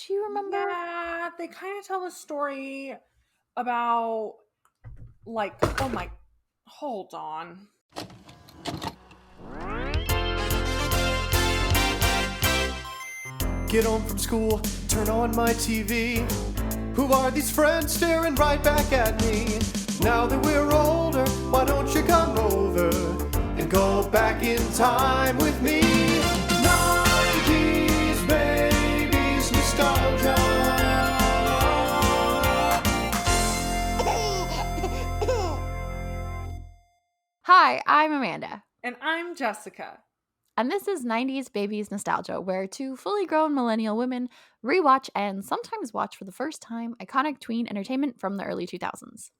Do you remember? Yeah, they kind of tell a story about, like, oh my, hold on. Get home from school, turn on my TV. Who are these friends staring right back at me? Now that we're older, why don't you come over and go back in time with me? 90s babies nostalgia. Hi, I'm Amanda. And I'm Jessica. And this is 90s Babies Nostalgia, where two fully grown millennial women rewatch and sometimes watch for the first time iconic tween entertainment from the early 2000s.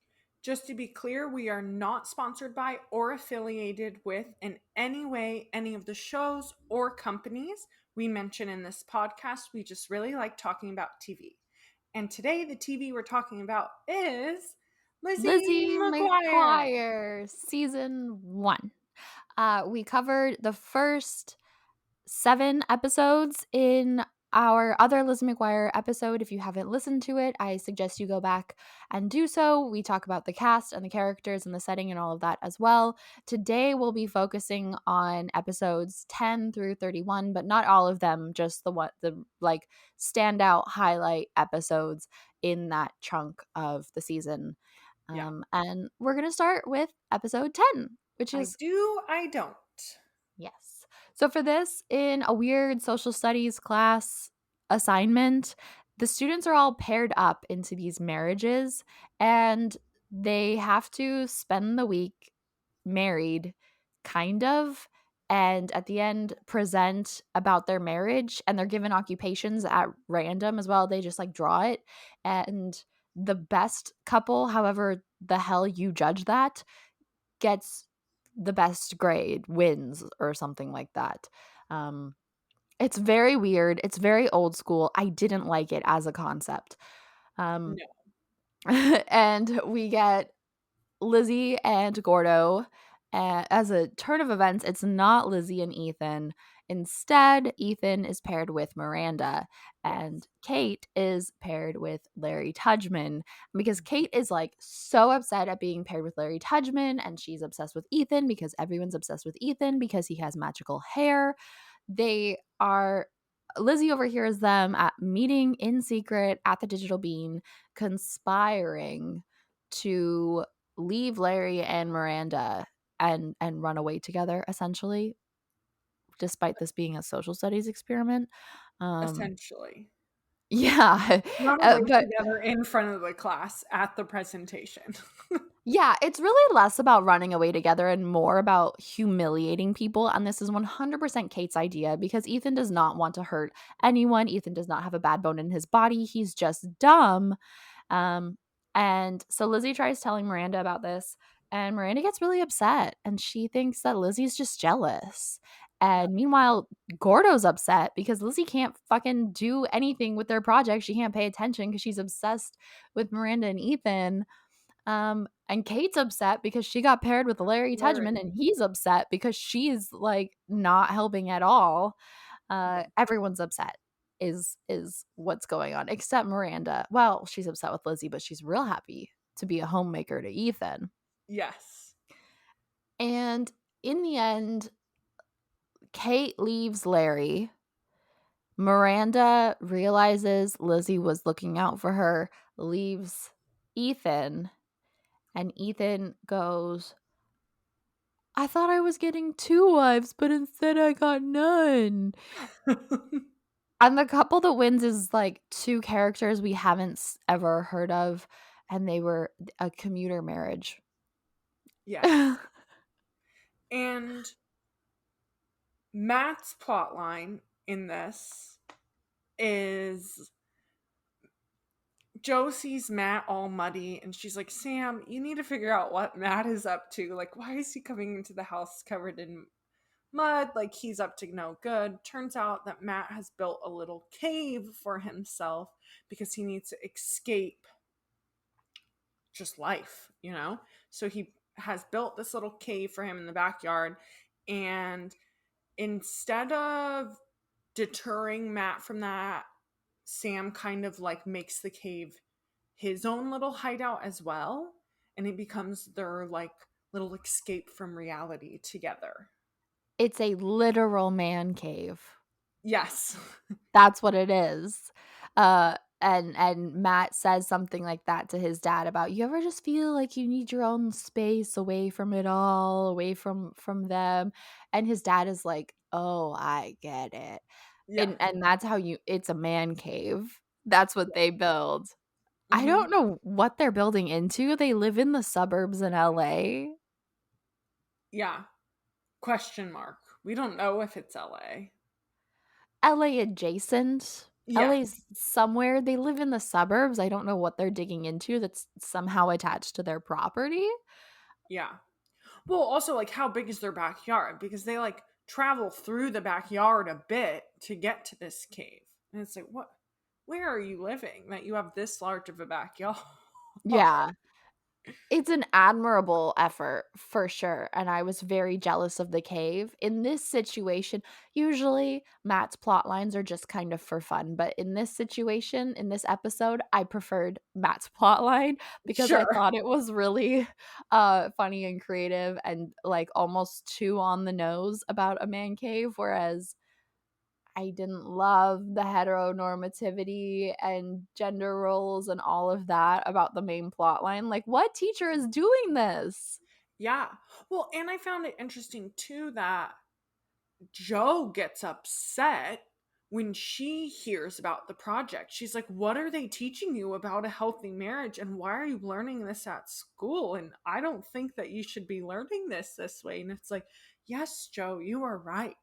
Just to be clear, we are not sponsored by or affiliated with in any way any of the shows or companies we mention in this podcast. We just really like talking about TV. And today, the TV we're talking about is Lizzie Lizzie McGuire. McGuire, season 1. We covered the first 7 episodes in our other Lizzie McGuire episode. If you haven't listened to it, I suggest you go back and do so. We talk about the cast and the characters and the setting and all of that as well. Today we'll be focusing on episodes 10 through 31, but not all of them, just the standout highlight episodes in that chunk of the season. Yeah. And we're going to start with episode 10, which I is do, I don't. yes. So for this, in a weird social studies class assignment, the students are all paired up into these marriages and they have to spend the week married, kind of, and at the end present about their marriage, and they're given occupations at random as well. They just like draw it, and the best couple, however the hell you judge that, gets the best grade, wins or something like that. It's very weird. It's very old school. I didn't like it as a concept. No. And we get Lizzie and Gordo. As a turn of events, it's not Lizzie and Ethan. Instead, Ethan is paired with Miranda, and Yes. Kate is paired with Larry Tudgman. Because Kate is like so upset at being paired with Larry Tudgman, and she's obsessed with Ethan because everyone's obsessed with Ethan because he has magical hair. They are Lizzie overhears them at meeting in secret at the Digital Bean, conspiring to leave Larry and Miranda and run away together, essentially, despite this being a social studies experiment. Um, Essentially. yeah, Run away but together in front of the class at the presentation. yeah, it's really less about running away together and more about humiliating people. And this is 100% Kate's idea because Ethan does not want to hurt anyone. Ethan does not have a bad bone in his body. He's just dumb. Um, and so Lizzie tries telling Miranda about this, and Miranda gets really upset and she thinks that Lizzie's just jealous. Yeah. And meanwhile, Gordo's upset because Lizzie can't fucking do anything with their project. She can't pay attention because she's obsessed with Miranda and Ethan. And Kate's upset because she got paired with Larry Larry. Tudgman, and he's upset because she's like not helping at all. Everyone's upset is what's going on, except Miranda. Well, she's upset with Lizzie, but she's real happy to be a homemaker to Ethan. Yes. And in the end, Kate leaves Larry. Miranda realizes Lizzie was looking out for her, leaves Ethan, and Ethan goes, I thought I was getting 2 wives, but instead I got none. And the couple that wins is like 2 characters we haven't ever heard of, and they were a commuter marriage. Yes. And Matt's plotline in this is Joe sees Matt all muddy and she's like, Sam, you need to figure out what Matt is up to. Like, why is he coming into the house covered in mud? Like, he's up to no good. Turns out that Matt has built a little cave for himself because he needs to escape just life, you know? So he has built this little cave for him in the backyard. And instead of deterring Matt from that Sam kind of like makes the cave his own little hideout as well, and it becomes their like little escape from reality together. It's a literal man cave. Yes. That's what it is. And Matt says something like that to his dad about, "You ever just feel like you need your own space away from it all, away from them?" And his dad is like, "Oh, I get it." Yeah. And that's how you it's a man cave. That's what they build. I Hmm. don't know what they're building into. They live in the suburbs in LA. Yeah. Question mark. We don't know if it's LA. LA adjacent. Yes. LA's somewhere. They live in the suburbs. I don't know what they're digging into that's somehow attached to their property. Yeah. Well, also, like, how big is their backyard? Because they like travel through the backyard a bit to get to this cave. And it's like, what? Where are you living that you have this large of a backyard? Yeah. It's an admirable effort for sure, and I was very jealous of the cave. In this situation, usually Matt's plot lines are just kind of for fun, but in this situation, in this episode, I preferred Matt's plot line because I Sure. thought it was really funny and creative and like almost too on the nose about a man cave, whereas I didn't love the heteronormativity and gender roles and all of that about the main plot line. Like, what teacher is doing this? Yeah. Well, and I found it interesting too that Joe gets upset when she hears about the project. She's like, "What are they teaching you about a healthy marriage? And why are you learning this at school? And I don't think that you should be learning this way." And it's like, yes, Joe, you are right.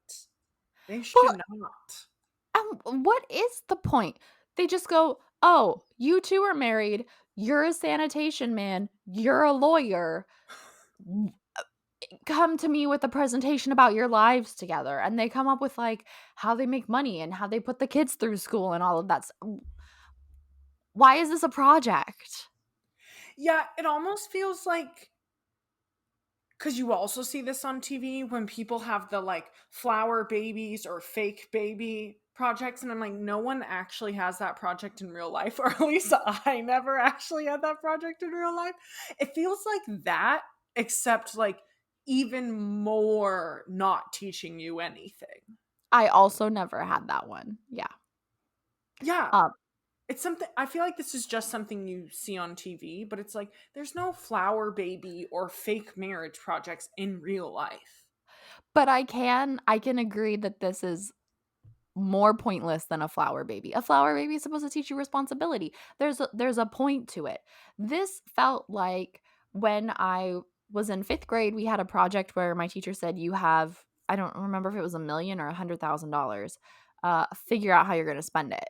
They Well, should not. what is the point? They just go, "Oh, you two are married. You're a sanitation man. You're a lawyer. Come to me with a presentation about your lives together." And they come up with like how they make money and how they put the kids through school and all of that. Why is this a project? Yeah, it almost feels like because you also see this on TV when people have the like flower babies or fake baby projects. And I'm like, no one actually has that project in real life, or at least I never actually had that project in real life. It feels like that, except like even more not teaching you anything. I also never had that one. Yeah. Yeah. Um, It's something I feel like this is just something you see on TV, but it's like there's no flower baby or fake marriage projects in real life. but I can agree that this is more pointless than a flower baby. A flower baby is supposed to teach you responsibility. There's a point to it. This felt like when I was in 5th grade, we had a project where my teacher said you have I don't remember if it was a million or $100,000. Figure out how you're going to spend it.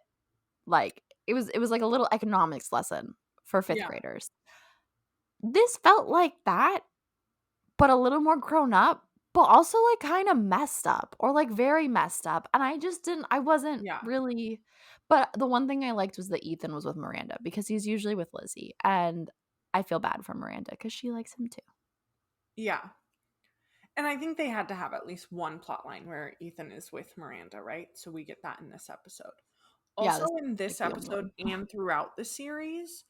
Like it was like a little economics lesson for 5th Yeah. graders. This felt like that, but a little more grown up, but also, like, kinda messed up or, like, very messed up, and I wasn't Yeah. really but the one thing I liked was that Ethan was with Miranda because he's usually with Lizzie, and I feel bad for Miranda because she likes him too. Yeah. And I think they had to have at least one plot line where Ethan is with Miranda, right? So we get that in this episode. Yeah, Also this in like, this the only episode one. and throughout the series,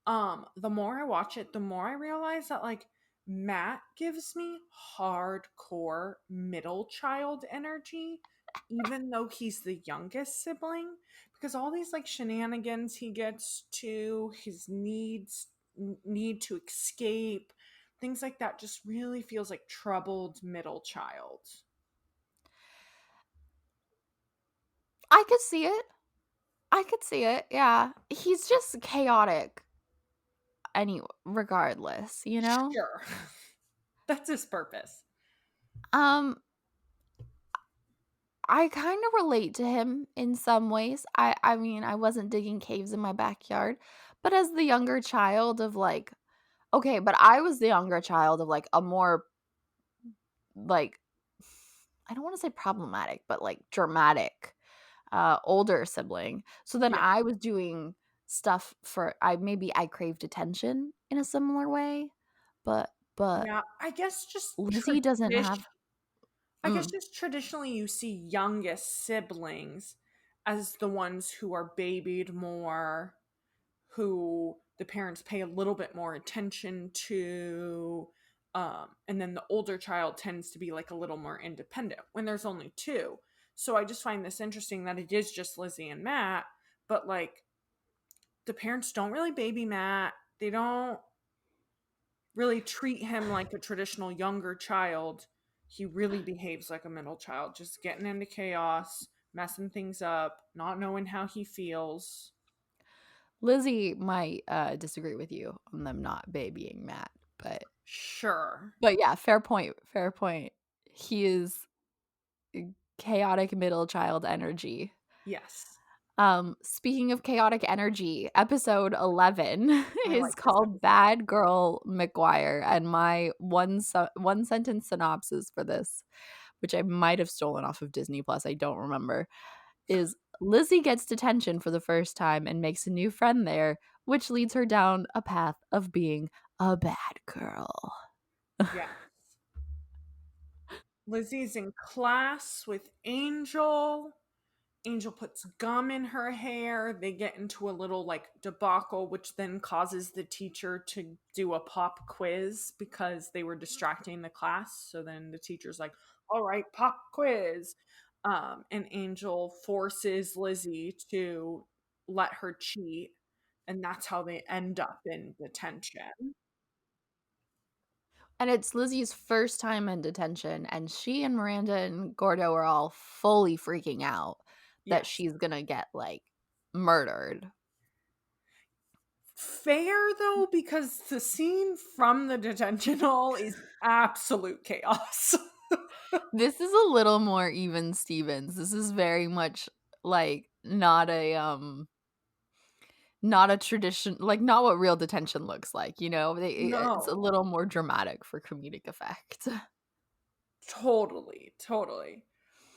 the more I watch it, the more I realize that like Matt gives me hardcore middle child energy, even though he's the youngest sibling, because all these like shenanigans he gets to, his need to escape, things like that just really feels like troubled middle child. I could see it. I could see it, yeah. He's just chaotic regardless, you know? Sure. That's his purpose. Um, I kinda relate to him in some ways. I mean, I wasn't digging caves in my backyard, but as the younger child of, like okay, but I was the younger child of, like, a more, like I don't wanna say problematic, but, like, dramatic, older sibling. So then Yeah. I was doing stuff for I craved attention in a similar way, but Yeah, I guess just Lizzie doesn't tradition have I guess mm, just traditionally you see youngest siblings as the ones who are babied more, who the parents pay a little bit more attention to. And then the older child tends to be like a little more independent when there's only two. So I just find this interesting that it is just Lizzie and Matt, but like the parents don't really baby Matt. They don't really treat him like a traditional younger child. He really behaves like a middle child, just getting into chaos, messing things up, not knowing how he feels. Lizzie might disagree with you on them not babying Matt, but Sure. yeah, fair point. Fair point. He is chaotic middle child energy. Yes. Speaking of chaotic energy, episode 11 I is like this called episode. Bad Girl McGuire, and my one sentence synopsis for this, which I might have stolen off of Disney Plus, I don't remember, is Lizzie gets detention for the first time and makes a new friend there, which leads her down a path of being a bad girl. Yeah. Lizzie's in class with Angel. Angel puts gum in her hair. They get into a little like debacle, which then causes the teacher to do a pop quiz because they were distracting the class. So then the teacher's like, all right, pop quiz. And Angel forces Lizzie to let her cheat. And that's how they end up in detention. And it's Lizzie's first time in detention, and she and Miranda and Gordo are all fully freaking out that Yes. she's gonna get like murdered. Fair though, because the scene from the detention hall is absolute chaos. This is a little more even Stevens. This is very much like not a tradition, like not what real detention looks like, you know? It's a No, little more dramatic for comedic effect. totally, totally.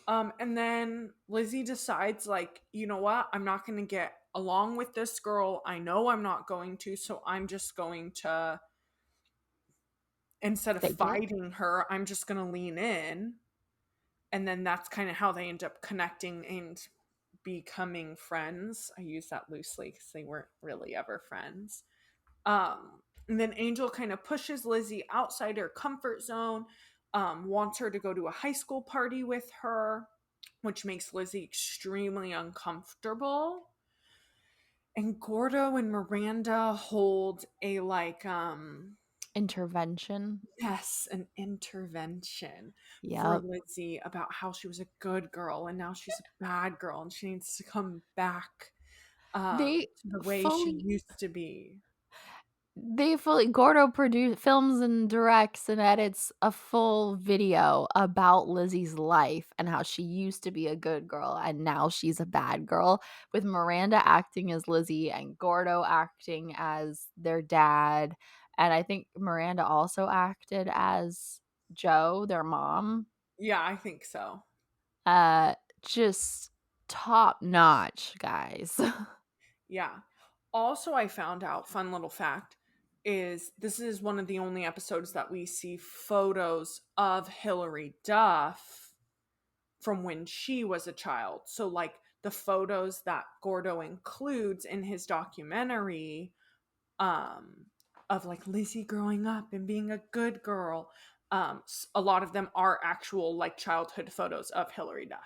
And then Lizzie decides, like, you know what? I'm not going to get along with this girl. I know I'm not going to, so I'm just going to, instead of Fake it. fighting her, I'm just going to lean in. And then that's kind of how they end up connecting and becoming friends. I use that loosely because they weren't really ever friends. And then Angel kind of pushes Lizzie outside her comfort zone, wants her to go to a high school party with her, which makes Lizzie extremely uncomfortable. And Gordo and Miranda hold a Intervention. yes, an intervention for Yep. Lizzie about how she was a good girl and now she's a bad girl and she needs to come back They to the way she fully used to be. Gordo produce films and directs and edits a full video about Lizzie's life and how she used to be a good girl and now she's a bad girl, with Miranda acting as Lizzie and Gordo acting as their dad, and I think Miranda also acted as Joe, their mom. Yeah, I think so. Uh, just top notch, guys. Yeah. Also, I found out, fun little fact, is this is one of the only episodes that we see photos of Hilary Duff from when she was a child. So, like the photos that Gordo includes in his documentary, um, of like Lizzie growing up and being a good girl, a lot of them are actual like childhood photos of Hilary Duff.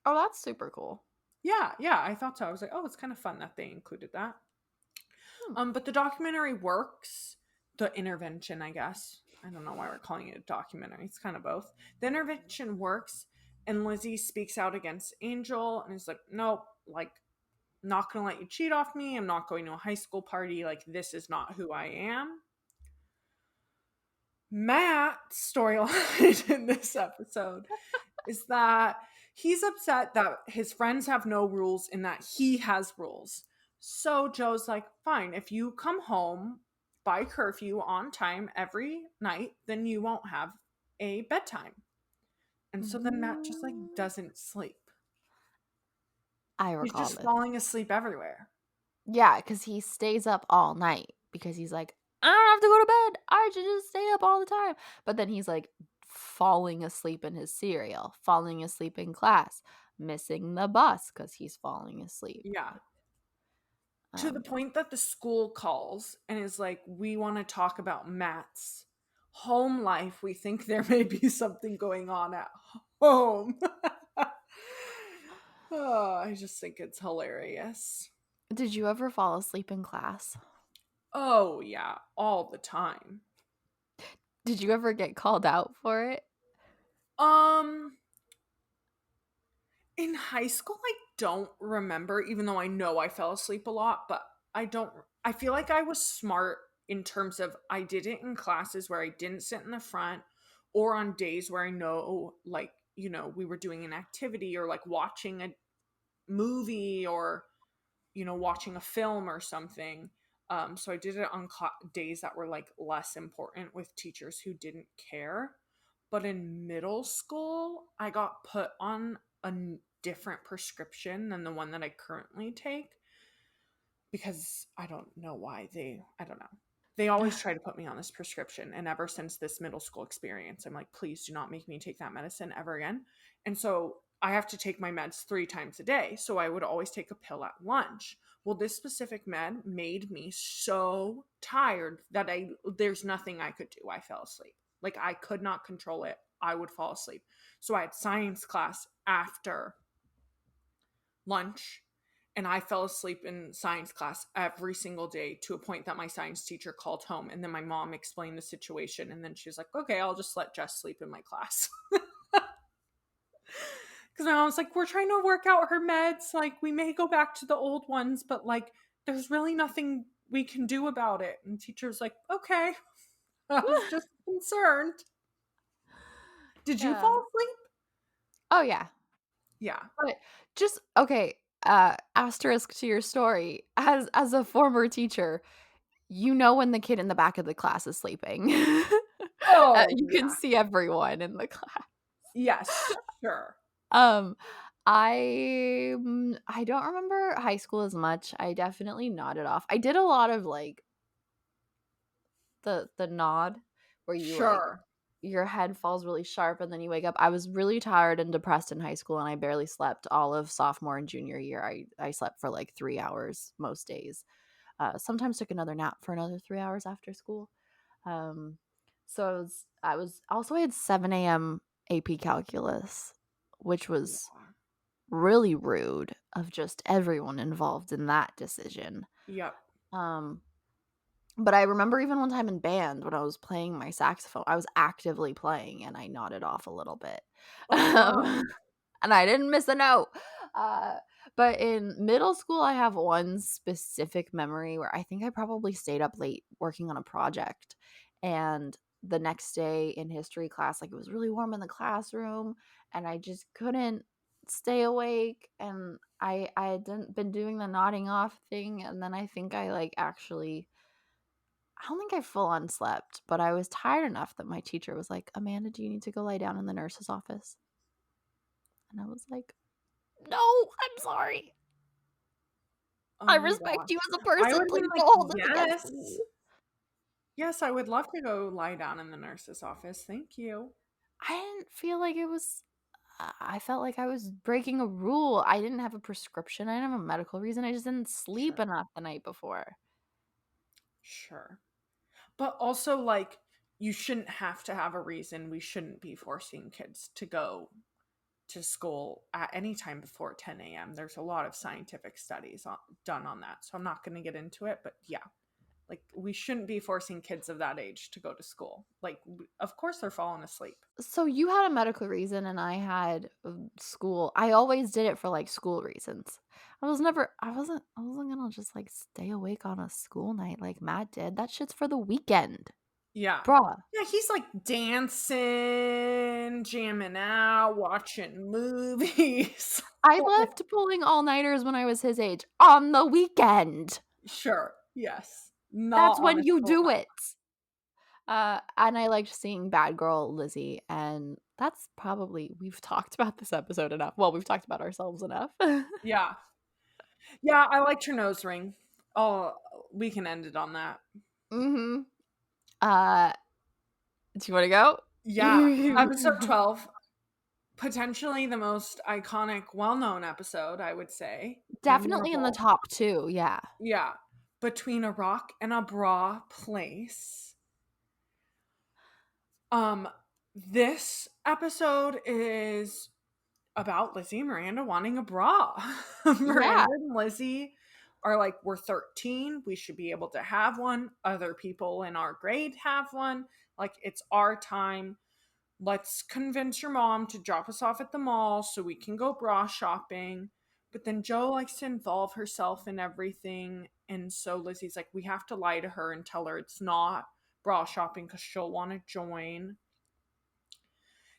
Oh, that's super cool. Yeah, yeah, I thought so. I was like, oh, it's kind of fun that they included that. Hmm. But the documentary works. The intervention, I guess. I don't know why we're calling it a documentary. It's kind of both. The intervention works, and Lizzie speaks out against Angel and is like, nope, like, not gonna let you cheat off me. I'm not going to a high school party. Like, this is not who I am. Matt's storyline in this episode is that he's upset that his friends have no rules and that he has rules. So Joe's like, fine, if you come home by curfew on time every night, then you won't have a bedtime. And so then Matt just like doesn't sleep. I He's recall just this. falling asleep everywhere. Yeah, because he stays up all night because he's like, I don't have to go to bed. I should just stay up all the time. But then he's like falling asleep in his cereal, falling asleep in class, missing the bus because he's falling asleep. Yeah. To the point that the school calls and is like, we want to talk about Matt's home life. We think there may be something going on at home. Oh, I just think it's hilarious. Did you ever fall asleep in class? Oh, yeah, all the time. Did you ever get called out for it? Um, in high school, I don't remember, even though I know I fell asleep a lot, but I feel like I was smart in terms of I did it in classes where I didn't sit in the front or on days where I know, like, we were doing an activity or like watching a movie or, watching a film or something. So I did it on days that were like less important with teachers who didn't care. But in middle school, I got put on a different prescription than the one that I currently take because I don't know why I don't know. They always try to put me on this prescription. And ever since this middle school experience, I'm like, please do not make me take that medicine ever again. And so I have to take my meds 3 times a day. So I would always take a pill at lunch. Well, this specific med made me so tired that there's nothing I could do. I fell asleep. Like I could not control it. I would fall asleep. So I had science class after lunch and I fell asleep in science class every single day to a point that my science teacher called home. And then my mom explained the situation. And then she was like, okay, I'll just let Jess sleep in my class. Because my mom's like, we're trying to work out her meds. Like, we may go back to the old ones, but like, there's really nothing we can do about it. And teacher's like, okay. I was just concerned. Did you Yeah. fall asleep? Oh, yeah. Yeah. But just okay, asterisk to your story. As a former teacher, you know when the kid in the back of the class is sleeping. Oh, You can yeah. see everyone in the class. Yes, sure. Um, I don't remember high school as much. I definitely nodded off. I did a lot of like the nod where you like Sure. your head falls really sharp and then you wake up. I was really tired and depressed in high school and I barely slept all of sophomore and junior year. I slept for like 3 hours most days. Sometimes took another nap for another 3 hours after school. So I was also I had 7 a.m. AP calculus, which was Yeah. really rude of just everyone involved in that decision. Yep. But I remember even one time in band when I was playing my saxophone, I was actively playing and I nodded off a little bit. Oh, wow. And I didn't miss a note. Uh, but in middle school, I have one specific memory where I think I probably stayed up late working on a project. And the next day in history class, like it was really warm in the classroom and I just couldn't stay awake. And I hadn't been doing the nodding off thing. And then I think I like actually I don't think I full on slept, but I was tired enough that my teacher was like, Amanda, do you need to go lie down in the nurse's office? And I was like, no, I'm sorry. Oh I my respect gosh. you as a I person. would have Please been don't like, hold this against yes. me. Yes, I would love to go lie down in the nurse's office. Thank you. I didn't feel like it was, I felt like I was breaking a rule. I didn't have a prescription. I didn't have a medical reason. I just didn't sleep Sure. enough the night before. Sure. But also, like, you shouldn't have to have a reason. We shouldn't be forcing kids to go to school at any time before 10 a.m. There's a lot of scientific studies done on that. So I'm not going to get into it. But yeah, like, we shouldn't be forcing kids of that age to go to school. Like, of course they're falling asleep. So you had a medical reason and I had school. I always did it for like school reasons. I wasn't gonna just like stay awake on a school night like Matt did. That shit's for the weekend. Yeah. Bruh. Yeah, he's like dancing, jamming out, watching movies. I left pulling all-nighters when I was his age on the weekend. Sure. Yes. Not That's on when a you school do night. it. And I liked seeing Bad Girl Lizzie, and that's probably we've talked about this episode enough. Well, we've talked about ourselves enough. Yeah. Yeah, I liked your nose ring. Oh, we can end it on that. Mm-hmm. Do you want to go? Yeah. Episode 12. potentially the most iconic, well-known episode, I would say. Definitely in the Memorable. top 2, yeah. Yeah. Between a rock and a bra place. Um, this episode is about Lizzie and Miranda wanting a bra. Yeah. Miranda and Lizzie are like, we're 13, we should be able to have one. Other people in our grade have one. Like, it's our time. Let's convince your mom to drop us off at the mall so we can go bra shopping. But then Joe likes to involve herself in everything. And so Lizzie's like, we have to lie to her and tell her it's not bra shopping because she'll want to join.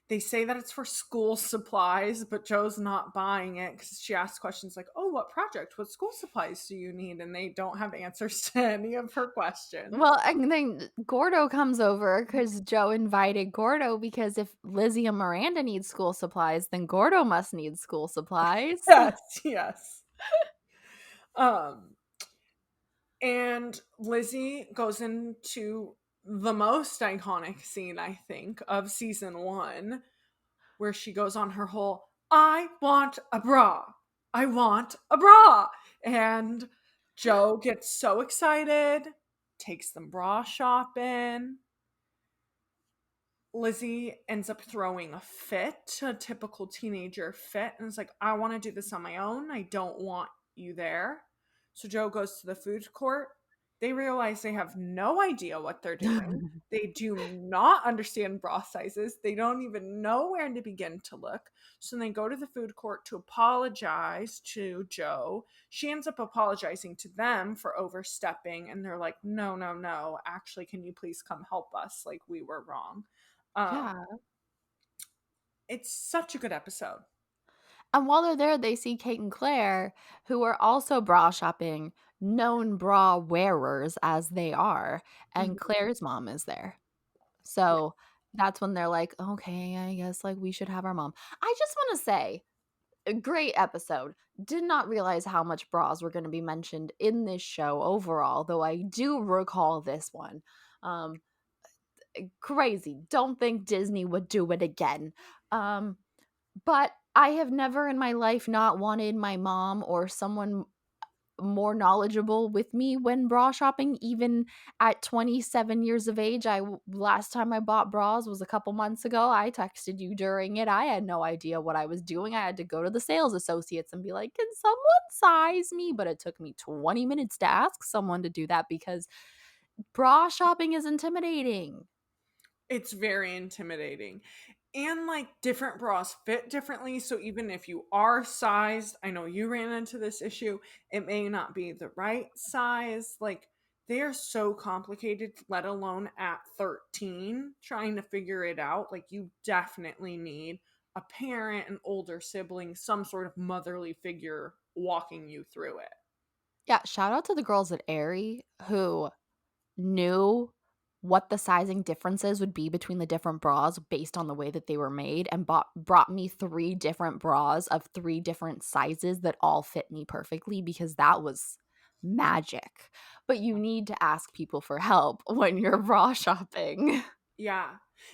They say that it's for school supplies, but Joe's not buying it because she asks questions like, oh, what project? What school supplies do you need? And they don't have answers to any of her questions. Well, and then Gordo comes over because Joe invited Gordo, because if Lizzie and Miranda need school supplies, then Gordo must need school supplies. Yes, yes. Um, and Lizzie goes into the most iconic scene, I think, of season 1, where she goes on her whole, I want a bra. I want a bra. And Joe gets so excited, takes them bra shopping. Lizzie ends up throwing a fit, a typical teenager fit, and is like, I want to do this on my own. I don't want you there. So Joe goes to the food court. They realize they have no idea what they're doing. They do not understand bra sizes. They don't even know where to begin to look. So they go to the food court to apologize to Joe. She ends up apologizing to them for overstepping, and they're like, no, no, no. Actually, can you please come help us? Like, we were wrong. Yeah. It's such a good episode. And while they're there, they see Kate and Claire, who are also bra shopping, known bra wearers as they are, and Mhm. Claire's mom is there. Yeah. So that's when they're like, okay, I guess like we should have our mom. I just want to say, a great episode. Did not realize how much bras were going to be mentioned in this show overall, though I do recall this one. Um, Crazy. Don't think Disney would do it again. But I have never in my life not wanted my mom or someone more knowledgeable with me when bra shopping. Even at 27 years of age, last time I bought bras was a couple months ago. I texted you during it. I had no idea what I was doing. I had to go to the sales associates and be like, can someone size me? But it took me 20 minutes to ask someone to do that because bra shopping is intimidating. It's very intimidating. And like different bras fit differently. So even if you are sized, I know you ran into this issue, it may not be the right size. Like they are so complicated, let alone at 13, trying to figure it out. Like you definitely need a parent, an older sibling, some sort of motherly figure walking you through it. Yeah, shout out to the girls at Aerie who knew what the sizing differences would be between the different bras based on the way that they were made, and brought me 3 different bras of 3 different sizes that all fit me perfectly, because that was magic. But you need to ask people for help when you're bra shopping. Yeah.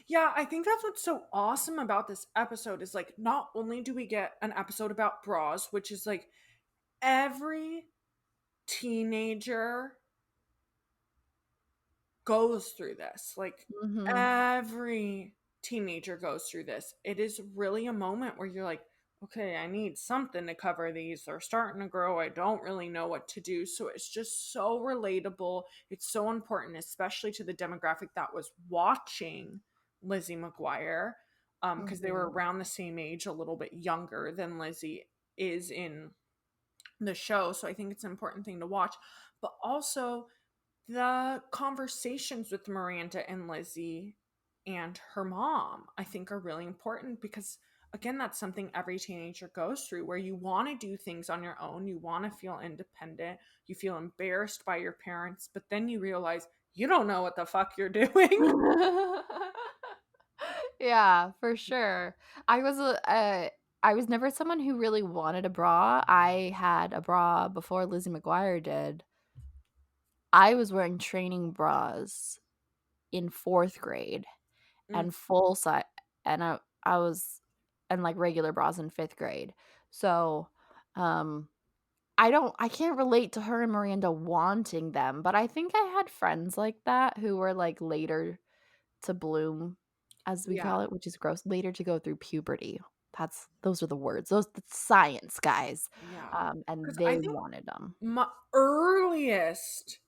Yeah, I think that's what's so awesome about this episode is like not only do we get an episode about bras, which is like every teenager goes through this. Like Mhm. every teenager goes through this. It is really a moment where you're like, okay, I need something to cover these. They're starting to grow. I don't really know what to do. So it's just so relatable. It's so important, especially to the demographic that was watching Lizzie McGuire, because they were Mhm. around the same age, a little bit younger than Lizzie is in the show. So I think it's an important thing to watch. But also, the conversations with Miranda and Lizzie and her mom, I think, are really important because, again, that's something every teenager goes through where you want to do things on your own. You want to feel independent. You feel embarrassed by your parents, but then you realize you don't know what the fuck you're doing. Yeah, for sure. I was never someone who really wanted a bra. I had a bra before Lizzie McGuire did. I was wearing training bras in 4th grade Mm. and full size, and I was and like regular bras in 5th grade. So, um I can't relate to her and Miranda wanting them, but I think I had friends like that who were like later to bloom, as we Yeah. call it, which is gross, later to go through puberty. Those are the words. Those that's science, guys. Yeah. And Because they I think wanted them. my earliest,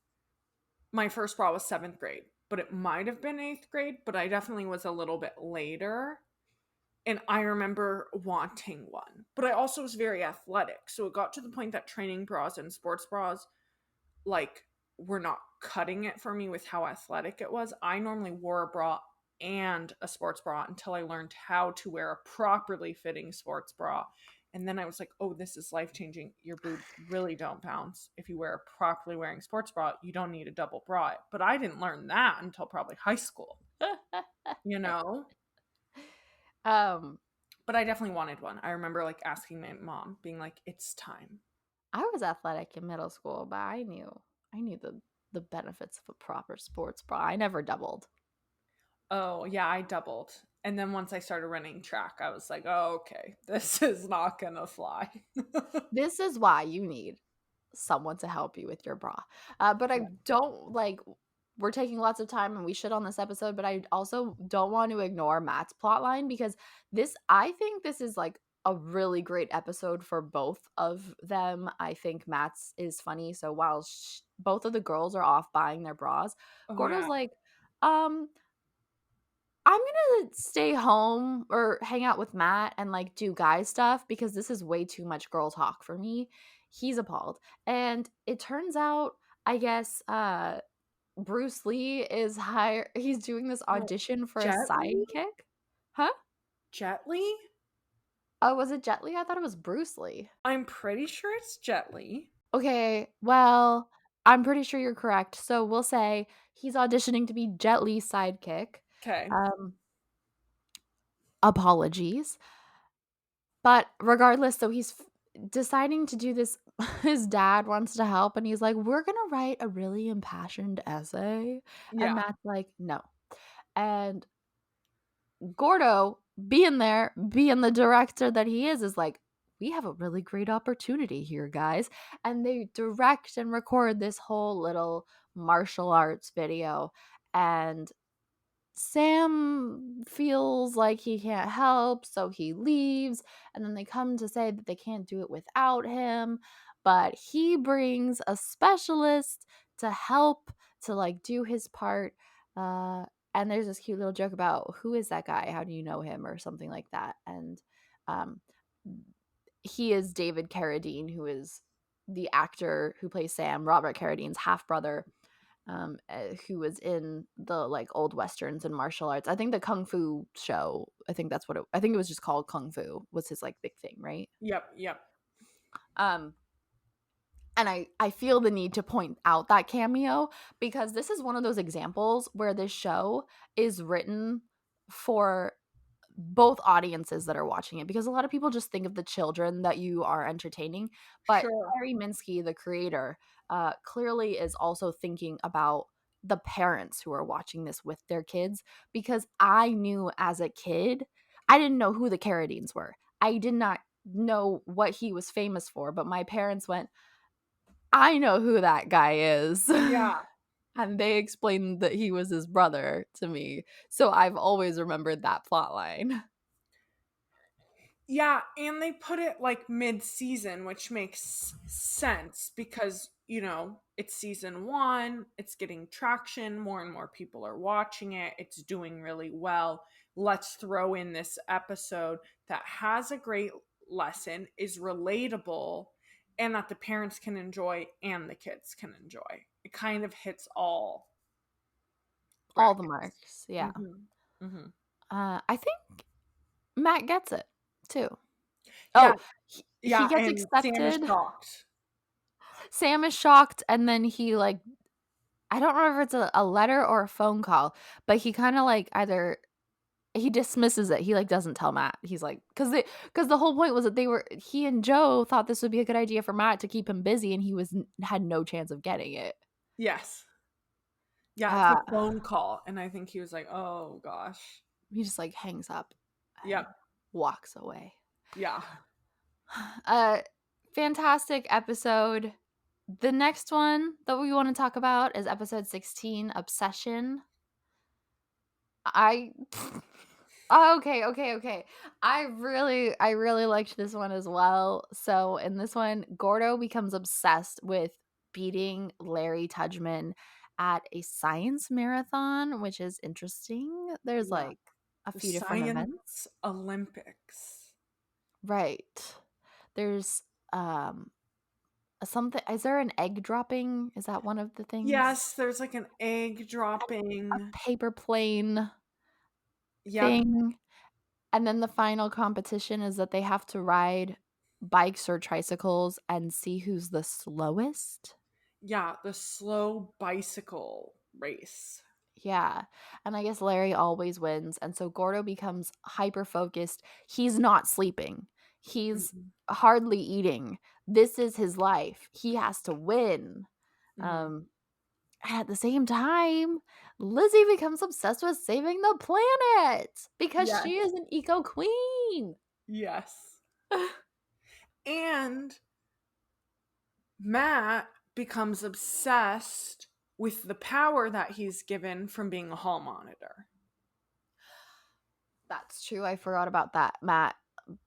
my first bra was 7th grade, but it might have been 8th grade, but I definitely was a little bit later. And I remember wanting one, but I also was very athletic. So it got to the point that training bras and sports bras, like, were not cutting it for me with how athletic it was. I normally wore a bra and a sports bra until I learned how to wear a properly fitting sports bra. And then I was like, oh, this is life changing. Your boobs really don't bounce. If you wear a properly wearing sports bra, you don't need a double bra. But I didn't learn that until probably high school, you know? um, But I definitely wanted one. I remember like asking my mom, being like, it's time. I was athletic in middle school, but I knew the benefits of a proper sports bra. I never doubled. Oh, yeah, I doubled. And then once I started running track, I was like, oh, okay, this is not going to fly. This is why you need someone to help you with your bra. But I Yeah. don't like we're taking lots of time and we should on this episode, but I also don't want to ignore Matt's plot line because I think this is like a really great episode for both of them. I think Matt's is funny. So while both of the girls are off buying their bras, Oh, Gordo's yeah. like, I'm gonna stay home or hang out with Matt and like do guy stuff because this is way too much girl talk for me. He's appalled. And it turns out, I guess, Bruce Lee he's doing this No, audition for a Jet Li? sidekick. Huh? Jet Li? Oh, was it Jet Li? I thought it was Bruce Lee. I'm pretty sure it's Jet Li. Okay, well, I'm pretty sure you're correct. So we'll say he's auditioning to be Jet Li's sidekick. Okay. Um, Apologies. But regardless, so he's deciding to do this. His dad wants to help, and he's like, "We're gonna write a really impassioned essay," and Yeah. Matt's like, "No." And Gordo, being the director that he is like, "We have a really great opportunity here, guys," and they direct and record this whole little martial arts video, and Sam feels like he can't help, so he leaves, and then they come to say that they can't do it without him, but he brings a specialist to help to like do his part. Uh and there's this cute little joke about who is that guy? How do you know him or something like that? And um he is David Carradine, who is the actor who plays Sam, Robert Carradine's half brother, who was in the like old westerns and martial arts. I think the kung fu show. I think it was just called Kung Fu was his like big thing, right? Yep. Yep. Um, and I feel the need to point out that cameo because this is one of those examples where this show is written for both audiences that are watching it because a lot of people just think of the children that you are entertaining, but Sure. Harry Minsky, the creator, clearly is also thinking about the parents who are watching this with their kids because I knew as a kid, I didn't know who the Carradines were. I did not know what he was famous for, but my parents went, I know who that guy is. Yeah. And they explained that he was his brother to me. So I've always remembered that plot line. Yeah, and they put it like mid-season, which makes sense because, it's season 1, it's getting traction, more and more people are watching it, it's doing really well. Let's throw in this episode that has a great lesson, is relatable, and that the parents can enjoy and the kids can enjoy. It kind of hits all All the brackets. marks, yeah. Mhm. Mhm. I think Matt gets it too. Yeah, Oh, he yeah, gets and Sam is accepted. shocked. Sam is shocked, and then he like I don't remember if it's a letter or a phone call, but he kind of like either he dismisses it. He like doesn't tell Matt. He's like because the whole point was that he and Joe thought this would be a good idea for Matt to keep him busy, and he had no chance of getting it. Yes. Yeah, it's a Uh, phone call, and I think he was like, "Oh gosh." he just like hangs up. Yep. walks away. Yeah. Uh, fantastic episode. The next one that we want to talk about is episode 16, Obsession. I okay. I really liked this one as well. So in this one, Gordo becomes obsessed with beating Larry Tudgman at a science marathon, which is interesting. There's Yeah. like a The few different events. Science Olympics. Right. There's something, is there an egg dropping? Is that one of the things? Yes, there's like an egg A dropping. paper plane Yep. thing. And then the final competition is that they have to ride bikes or tricycles and see who's the slowest. Yeah, the slow bicycle race. Yeah. And I guess Larry always wins. And so Gordo becomes hyper focused. He's not sleeping, he's Mhm. hardly eating. This is his life. He has to win. Mhm. Um, and at the same time, Lizzie becomes obsessed with saving the planet because Yes. she is an eco queen. Yes. And Matt becomes obsessed with the power that he's given from being a hall monitor. That's true. I forgot about that. Matt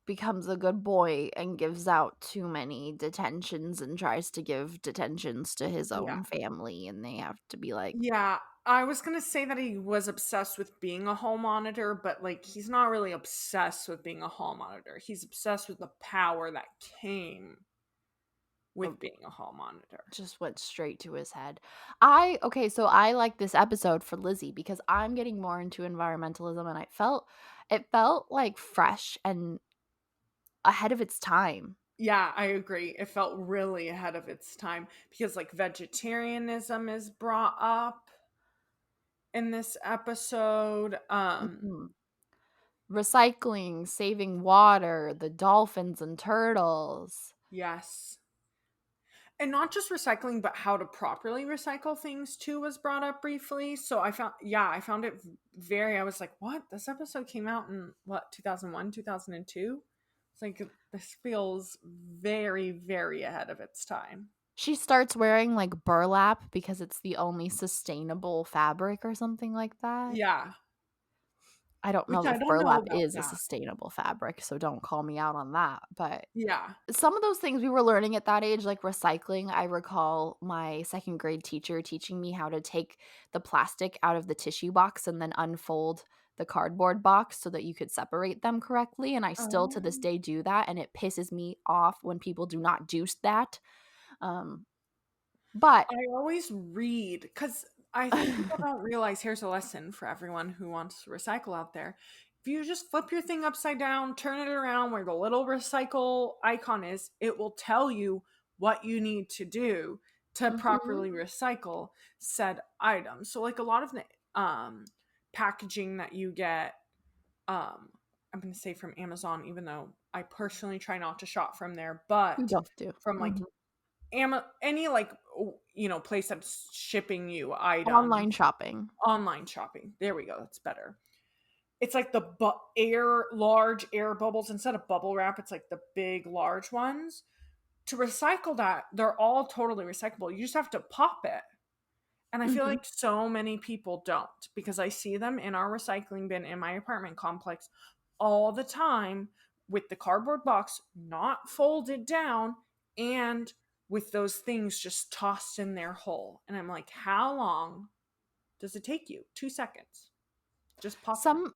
becomes a good boy and gives out too many detentions and tries to give detentions to his Yeah. own family, and they have to be like, Yeah, I was going to say that he was obsessed with being a hall monitor, but like he's not really obsessed with being a hall monitor. He's obsessed with the power that came oh, with being a hall monitor. just went straight to his head. Okay, so I like this episode for Lizzie because I'm getting more into environmentalism, and it felt like fresh and ahead of its time. Yeah, I agree. It felt really ahead of its time because like vegetarianism is brought up in this episode. Mhm. Recycling, saving water, the dolphins and turtles. Yes. And not just recycling, but how to properly recycle things too was brought up briefly. So I found it very, I was like, what? This episode came out in what, 2001, 2002? It's like, this feels very, very ahead of its time. She starts wearing like burlap because it's the only sustainable fabric or something like that. Yeah. I don't Which know I if don't know burlap about is a that. sustainable fabric, so don't call me out on that. But Yeah. some of those things we were learning at that age, like recycling, I recall my second grade teacher teaching me how to take the plastic out of the tissue box and then unfold the cardboard box so that you could separate them correctly. And I still to this Oh. day do that. And it pisses me off when people do not do that. Um, but I always read because I think people don't realize here's a lesson for everyone who wants to recycle out there. If you just flip your thing upside down, turn it around where the little recycle icon is, it will tell you what you need to do to Mhm. properly recycle said item. So like a lot of the packaging that you get, I'm gonna say from Amazon, even though I personally try not to shop from there, We but both do. from like Mhm. any like place that's shipping you items. Online shopping. Online shopping, there we go, that's better. It's like the large air bubbles instead of bubble wrap, it's like the big large ones. To recycle that, they're all totally recyclable, you just have to pop it. And I feel Mhm. like so many people don't, because I see them in our recycling bin in my apartment complex all the time with the cardboard box not folded down and with those things just tossed in their hole. And I'm like, how long does it take you? 2 seconds. Just pop them. Some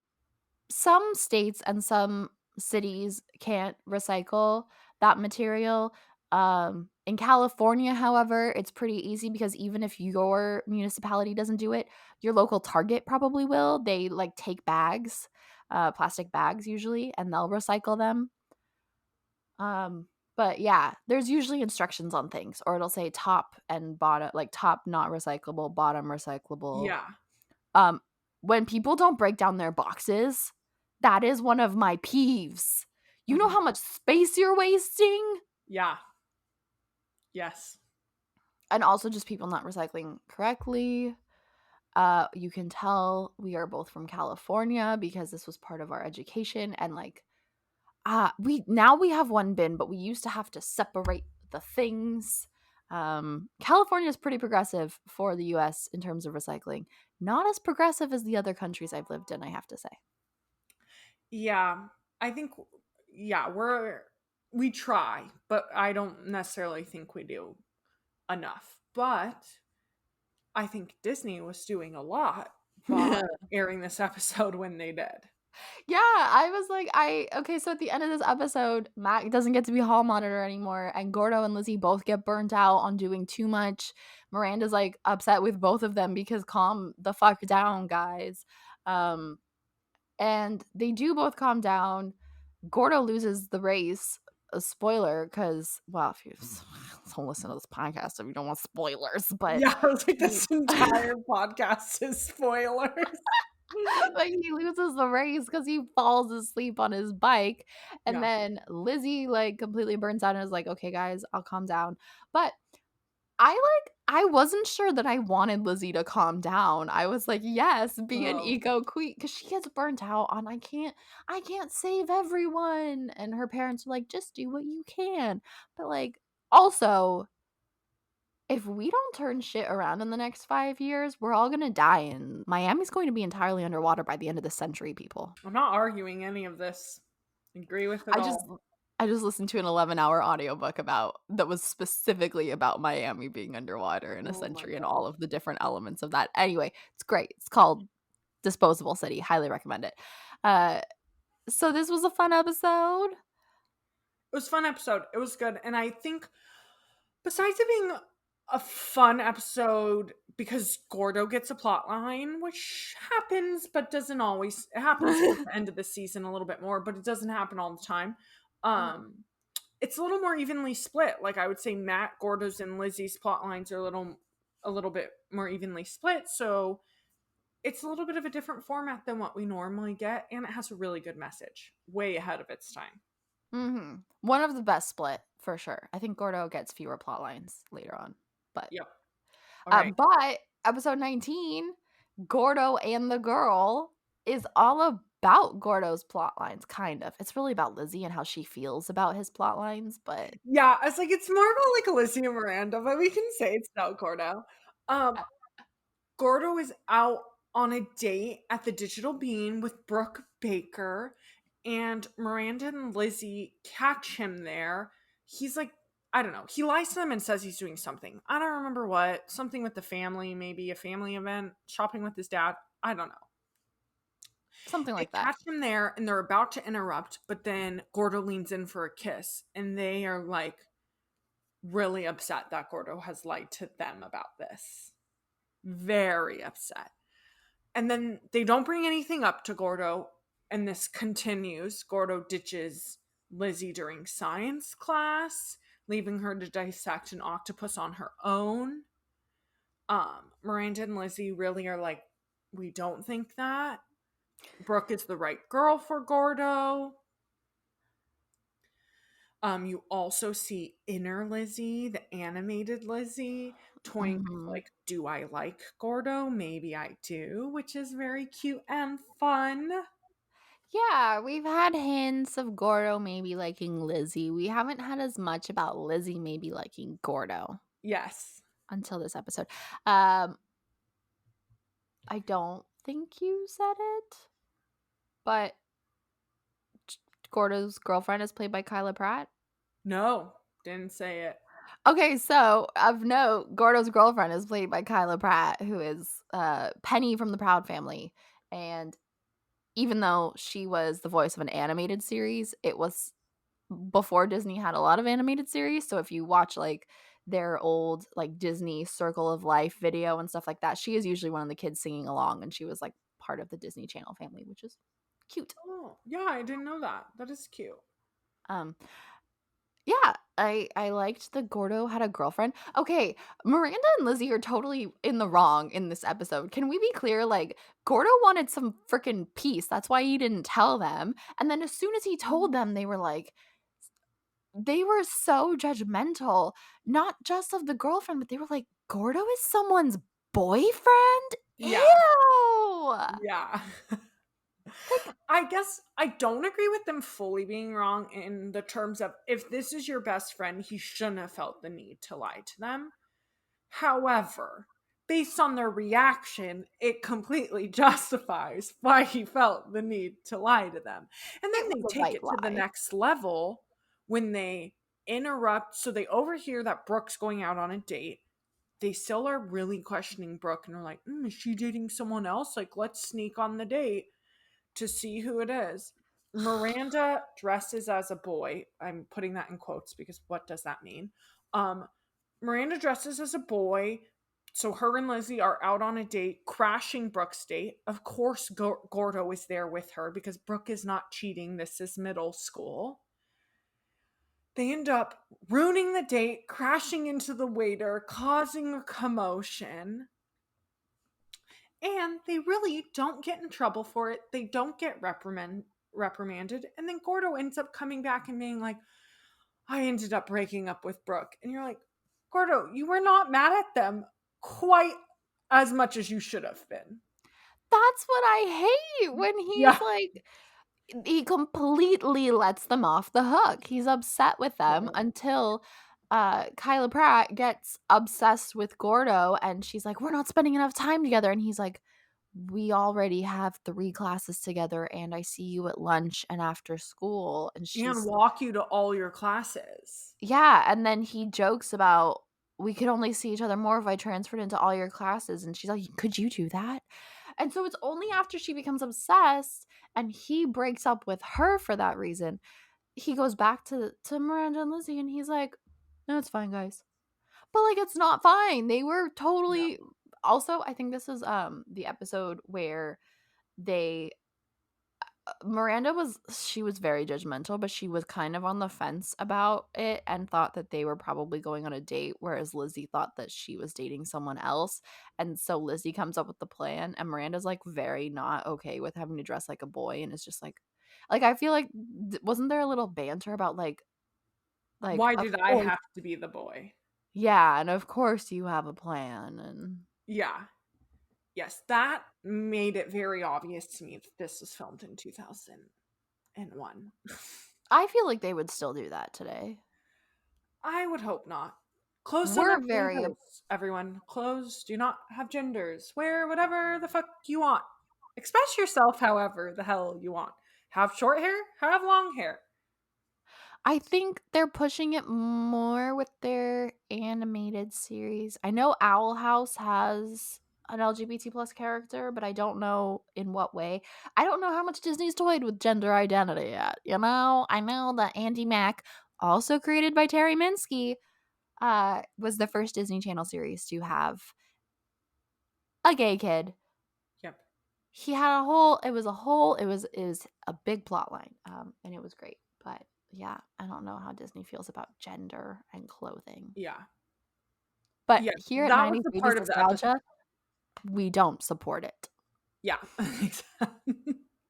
some states and some cities can't recycle that material. In California, however, it's pretty easy because even if your municipality doesn't do it, your local Target probably will. They like take bags, plastic bags usually, and they'll recycle them. But yeah, there's usually instructions on things, or it'll say top and bottom, like top not recyclable, bottom recyclable. Yeah. Um, when people don't break down their boxes, that is one of my peeves. You know Mhm. how much space you're wasting? Yeah. Yes. And also just people not recycling correctly. You can tell we are both from California because this was part of our education, and like we have one bin, but we used to have to separate the things. California is pretty progressive for the US in terms of recycling. Not as progressive as the other countries I've lived in, I have to say. Yeah, I think yeah, we try, but I don't necessarily think we do enough. But I think Disney was doing a lot by airing this episode when they did. Yeah, I was like, okay, so at the end of this episode, Matt doesn't get to be hall monitor anymore, and Gordo and Lizzie both get burnt out on doing too much. Miranda's like upset with both of them because calm the fuck down, guys. Um, and they do both calm down. Gordo loses the race. A spoiler, because well, if you don't listen to this podcast, if you don't want spoilers, but Yeah, I was like, he, this entire podcast is spoilers. like he loses the race because he falls asleep on his bike, and Yeah. then Lizzie like completely burns out and is like, okay guys, I'll calm down. But I wasn't sure that I wanted Lizzie to calm down. I was like, yes, be an Oh. eco queen, because she gets burnt out on I can't save everyone, and her parents are like, just do what you can. But like, also, if we don't turn shit around in the next 5 years, we're all gonna die, and Miami's going to be entirely underwater by the end of the century, people. I'm not arguing any of this. Agree with it I just all. I just listened to an 11-hour audiobook about that was specifically about Miami being underwater in a Oh my century and all gosh. of the different elements of that. Anyway, it's great. It's called Disposable City. Highly recommend it. Uh, so this was a fun episode. It was a fun episode. It was good. And I think besides it being a fun episode because Gordo gets a plot line, which happens but doesn't always, it happens towards the end of the season a little bit more, but it doesn't happen all the time. Mhm. It's a little more evenly split. Like I would say Matt, Gordo's and Lizzie's plot lines are a little bit more evenly split. So it's a little bit of a different format than what we normally get, and it has a really good message. Way ahead of its time. One of the best split for sure. I think Gordo gets fewer plot lines later on, but Yep. All right. but episode 19, Gordo and the girl, is all about Gordo's plot lines, kind of. It's really about Lizzie and how she feels about his plot lines, but Yeah, I was like, it's more about like Lizzie and Miranda, but we can say it's about Gordo. Um, Gordo is out on a date at the Digital Bean with Brooke Baker, and Miranda and Lizzie catch him there. He's like, I don't know. He lies to them and says he's doing something. I don't remember what. Something with the family, maybe a family event, shopping with his dad. I don't know. something They like that. catch him there and they're about to interrupt, but then Gordo leans in for a kiss, and they are like really upset that Gordo has lied to them about this. Very upset. And then they don't bring anything up to Gordo, and this continues. Gordo ditches Lizzie during science class, leaving her to dissect an octopus on her own. Miranda and Lizzie really are like, we don't think that. Brooke is the right girl for Gordo. You also see inner Lizzie, the animated Lizzie, toying with Mhm. like, do I like Gordo? Maybe I do, which is very cute and fun. Yeah, we've had hints of Gordo maybe liking Lizzie. We haven't had as much about Lizzie maybe liking Gordo Yes. until this episode. Um, I don't think you said it, but Gordo's girlfriend is played by Kyla Pratt. No, didn't say it. Okay, so of note, Gordo's girlfriend is played by Kyla Pratt, who is Penny from the Proud Family. And even though she was the voice of an animated series, it was before Disney had a lot of animated series. So if you watch like their old like Disney Circle of Life video and stuff like that, she is usually one of the kids singing along, and she was like part of the Disney Channel family, which is cute. Oh, yeah, I didn't know that. That is cute. Um Yeah, I liked that Gordo had a girlfriend. Okay, Miranda and Lizzie are totally in the wrong in this episode. Can we be clear? Like, Gordo wanted some freaking peace. That's why he didn't tell them. And then as soon as he told them, they were so judgmental, not just of the girlfriend, but they were like, Gordo is someone's boyfriend? Yeah, Ew. yeah. Like, I guess I don't agree with them fully being wrong in the terms of if this is your best friend, he shouldn't have felt the need to lie to them. However, based on their reaction, it completely justifies why he felt the need to lie to them. And then it they was a take white it to the lie. next level when they interrupt. So they overhear that Brooke's going out on a date. They still are really questioning Brooke and are like, is she dating someone else? Like, let's sneak on the date to see who it is. Miranda dresses as a boy. I'm putting that in quotes because what does that mean? Um, Miranda dresses as a boy. So her and Lizzie are out on a date, crashing Brooke's date. Of course, Gordo is there with her because Brooke is not cheating. This is middle school. They end up ruining the date, crashing into the waiter, causing a commotion. And they really don't get in trouble for it. They don't get reprimanded. And then Gordo ends up coming back and being like, I ended up breaking up with Brooke. And you're like, Gordo, you were not mad at them quite as much as you should have been. That's what I hate when he's Yeah, like, he completely lets them off the hook. He's upset with them totally. until Kyla Pratt gets obsessed with Gordo and she's like, "We're not spending enough time together." And he's like, "We already have 3 classes together and I see you at lunch and after school." And And she's walk you to all your classes. yeah, and then he jokes about, "We could only see each other more if I transferred into all your classes." And she's like, "Could you do that?" And so it's only after she becomes obsessed and he breaks up with her for that reason, he goes back to Miranda and Lizzie and he's like, "No, it's fine, guys." But, like, it's not fine. They were No. totally also, I think this is, the episode where they Miranda was she was very judgmental, but she was kind of on the fence about it and thought that they were probably going on a date, whereas Lizzie thought that she was dating someone else. And so Lizzie comes up with the plan, and Miranda's like very not okay with having to dress like a boy, and it's just like I feel like wasn't there a little banter about like Why of did I course have to be the boy? yeah, and of course you have a plan and Yeah. Yes, that made it very obvious to me that this was filmed in 2001. I feel like they would still do that today. I would hope not. Clothes don't We're have very genders, everyone. Clothes do not have genders. Wear whatever the fuck you want. Express yourself however the hell you want. Have short hair, have long hair. I think they're pushing it more with their animated series. I know Owl House has an LGBT plus character, but I don't know in what way. I don't know how much Disney's toyed with gender identity yet. You know, I know that Andy Mack, also created by Terry Minsky, was the first Disney Channel series to have a gay kid. Yep. He had it was a big plot line, and it was great. But yeah, I don't know how Disney feels about gender and clothing. Yeah. But Yes, here at that was 90s the Babies part of the episode. Nostalgia, we don't support it. Yeah.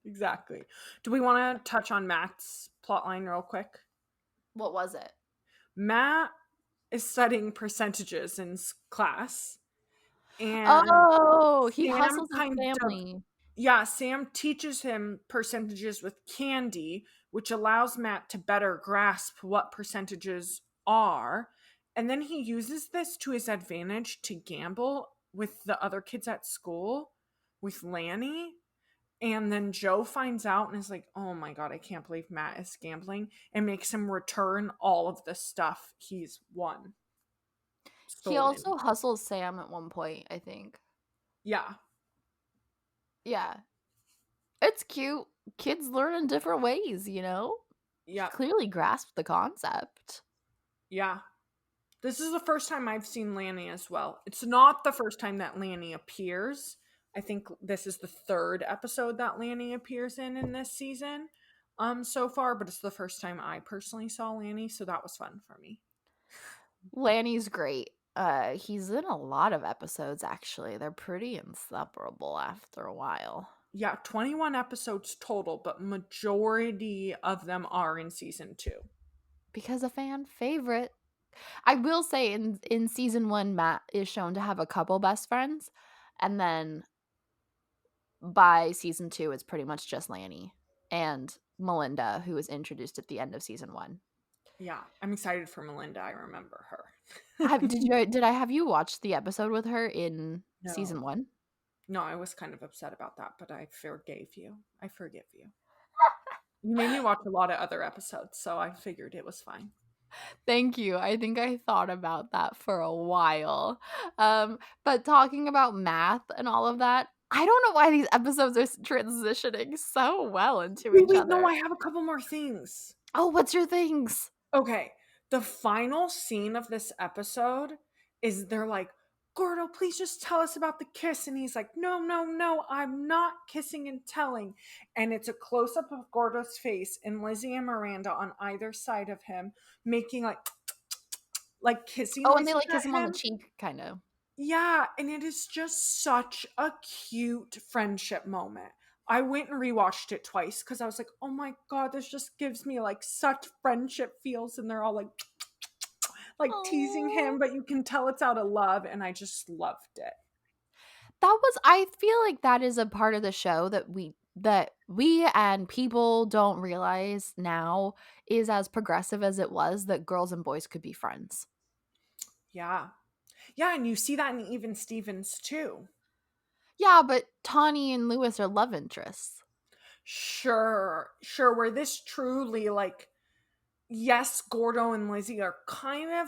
Exactly. Do we want to touch on Matt's plotline real quick? What was it? Matt is studying percentages in class, and Oh, he Sam hustles his kind of family. yeah, Sam teaches him percentages with candy, which allows Matt to better grasp what percentages are. And then he uses this to his advantage to gamble with the other kids at school, with Lanny. And then Joe finds out and is like, oh my God, I can't believe Matt is gambling, and makes him return all of the stuff he's won. He Stolen. also hustles Sam at one point, I think. Yeah. Yeah. It's cute. Kids learn in different ways, you know? He Yeah. clearly grasped the concept. Yeah. This is the first time I've seen Lanny as well. It's not the first time that Lanny appears. I think this is the third episode that Lanny appears in this season so far, but it's the first time I personally saw Lanny, so that was fun for me. Lanny's great. He's in a lot of episodes actually. They're pretty inseparable after a while. Yeah, 21 episodes total, but majority of them are in season 2. Because a fan favorite. I will say in season 1 Matt is shown to have a couple best friends and then by season 2, it's pretty much just Lanny and Melinda, who was introduced at the end of season 1. Yeah, I'm excited for Melinda. I remember her. Did I have you watch the episode with her in season No. 1? No, I was kind of upset about that, but I forgave you. I forgive you. You made me watch a lot of other episodes, so I figured it was fine. Thank you. I think I thought about that for a while. But talking about math and all of that, I don't know why these episodes are transitioning so well into Wait, each wait, no, other. I have a couple more things. Oh, what's your things? Okay, the final scene of this episode is they're like, Gordo, please just tell us about the kiss. And he's like, no, no, no, I'm not kissing and telling. And it's a close up of Gordo's face and Lizzie and Miranda on either side of him, making like kissing Oh, and they noises like kiss at him on the him. cheek, kind of. Yeah, and it is just such a cute friendship moment. I went and rewatched it twice because I was like, oh my god, this just gives me like such friendship feels, and they're all like teasing him, Oh, but you can tell it's out of love, and I just loved it. I feel like that is a part of the show that we and people don't realize now is as progressive as it was, that girls and boys could be friends. Yeah. Yeah, and you see that in Even Stevens too. Yeah, but Tawny and Lewis are love interests. Sure, sure, where this truly like yes, Gordo and Lizzie are kind of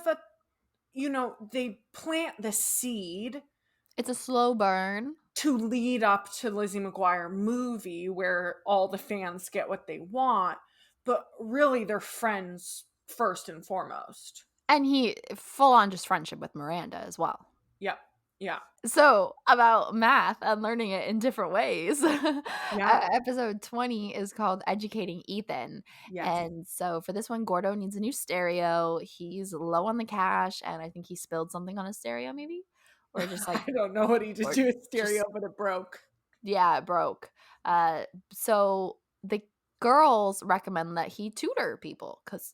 they plant the seed It's a slow burn. to lead up to Lizzie McGuire movie where all the fans get what they want, but really they're friends first and foremost. And he full on just friendship with Miranda as well. Yep. Yeah. So, about math and learning it in different ways. Yeah. Episode 20 is called Educating Ethan. Yes. And so, for this one, Gordo needs a new stereo. He's low on the cash, and I think he spilled something on his stereo, maybe? Or just like, I don't know what he did or to his stereo, just, but it broke. yeah, it broke. So, the girls recommend that he tutor people because,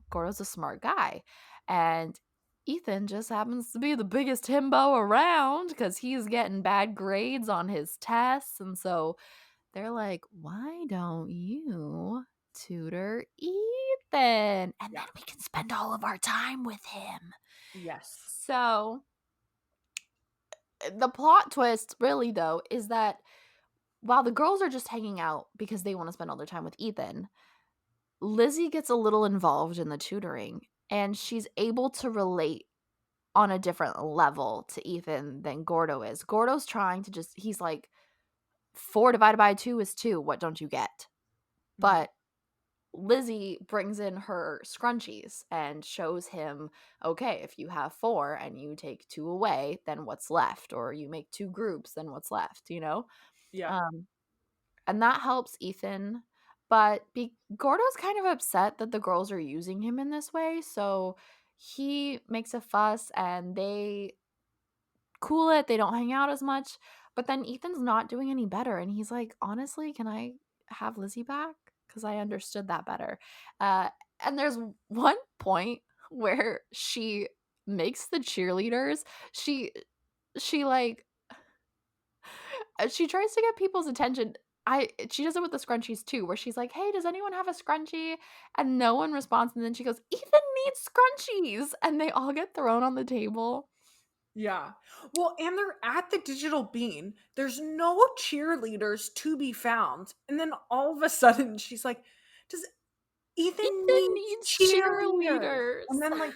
Gordo's a smart guy. And Ethan just happens to be the biggest himbo around because he's getting bad grades on his tests. And so they're like, why don't you tutor Ethan? And then Yeah. we can spend all of our time with him. Yes. So the plot twist, really, though, is that while the girls are just hanging out because they want to spend all their time with Ethan, Lizzie gets a little involved in the tutoring and she's able to relate on a different level to Ethan than Gordo is. Gordo's trying to he's like, 4 divided by 2 is 2. What don't you get? But Lizzie brings in her scrunchies and shows him, okay, if you have 4 and you take 2 away, then what's left? Or you make 2 groups, then what's left, Yeah. Um, and that helps Ethan. But Gordo's kind of upset that the girls are using him in this way. So he makes a fuss and they cool it. They don't hang out as much. But then Ethan's not doing any better. And he's like, honestly, can I have Lizzie back? Because I understood that better. And there's one point where she makes the cheerleaders. She like she tries to get people's attention. She does it with the scrunchies too, where she's like, "Hey, does anyone have a scrunchie?" And no one responds. And then she goes, "Ethan needs scrunchies," and they all get thrown on the table. Yeah. Well, and they're at the Digital Bean. There's no cheerleaders to be found. And then all of a sudden she's like, does Ethan Ethan needs needs cheerleaders? cheerleaders. And then there's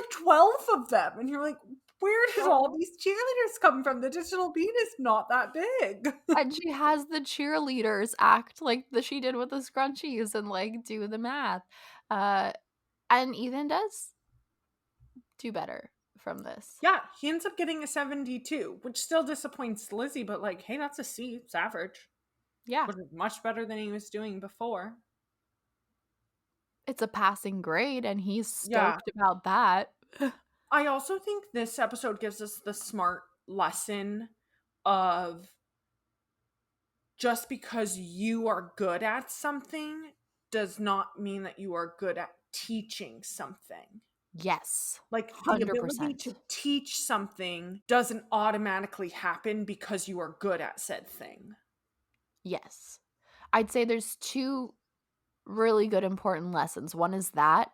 like 12 of them. And you're like, where did all these cheerleaders come from? The Digital Bean is not that big. And she has the cheerleaders act like she did with the scrunchies and like do the math. And Ethan does do better from this. Yeah, he ends up getting a 72, which still disappoints Lizzie, but hey, that's a C. It's average. Yeah. Which is much better than he was doing before. It's a passing grade and he's Yeah. stoked about that. I also think this episode gives us the smart lesson of just because you are good at something does not mean that you are good at teaching something. Yes. The ability 100%. to teach something doesn't automatically happen because you are good at said thing. Yes. I'd say there's 2 really good important lessons. One is that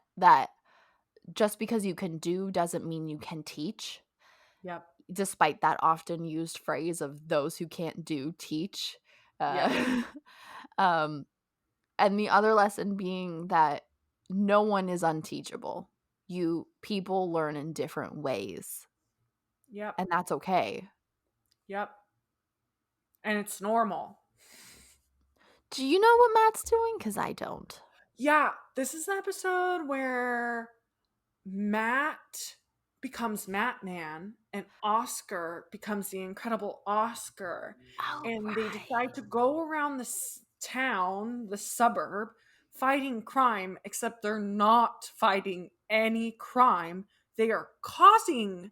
just because you can do doesn't mean you can teach, Yep. despite that often used phrase of those who can't do teach. Yep. Uh, um, and the other lesson being that no one is unteachable. People learn in different ways, Yep. and that's okay. Yep. And it's normal. Do you know what Matt's doing? Because I don't. Yeah, this is the episode where Matt becomes Matt Man and Oscar becomes the Incredible Oscar. Oh, And they decide to right. go around this town, the suburb, fighting crime, except they're not fighting any crime. They are causing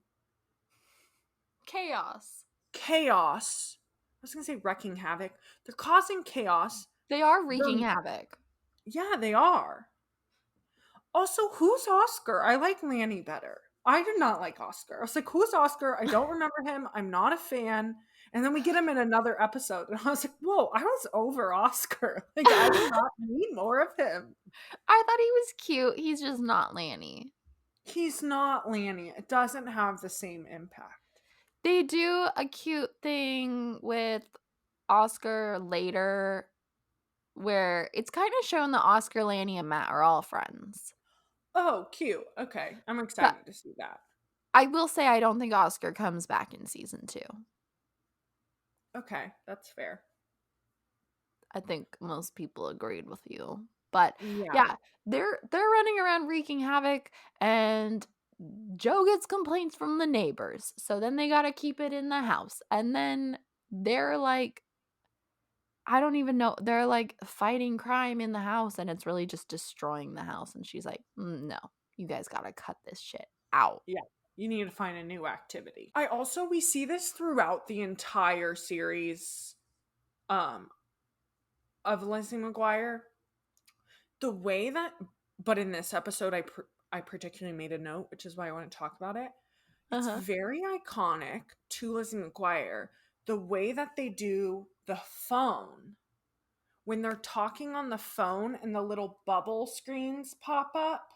Chaos. chaos. I was going to say wrecking havoc. They're causing chaos. They are wreaking They're, havoc. yeah, they are. Also, who's Oscar? I like Lanny better. I did not like Oscar. I was like, who's Oscar? I don't remember him. I'm not a fan. And then we get him in another episode. And I was like, whoa, I was over Oscar. Like, I did not need more of him. I thought he was cute. He's just not Lanny. He's not Lanny. It doesn't have the same impact. They do a cute thing with Oscar later where it's kind of shown that Oscar, Lanny, and Matt are all friends. Oh, cute. Okay. I'm But excited to see that. I will say I don't think Oscar comes back in season 2. Okay. That's fair. I think most people agreed with you. But Yeah. yeah, they're running around wreaking havoc, and Joe gets complaints from the neighbors. So then they got to keep it in the house. And then they're like, I don't even know. They're like fighting crime in the house, and it's really just destroying the house. And she's like, no, you guys got to cut this shit out. Yeah. You need to find a new activity. We see this throughout the entire series of Lizzie McGuire. The way that, but in this episode, I particularly made a note, which is why I want to talk about it. It's Uh-huh. very iconic to Lizzie McGuire, the way that they do the phone when they're talking on the phone and the little bubble screens pop up,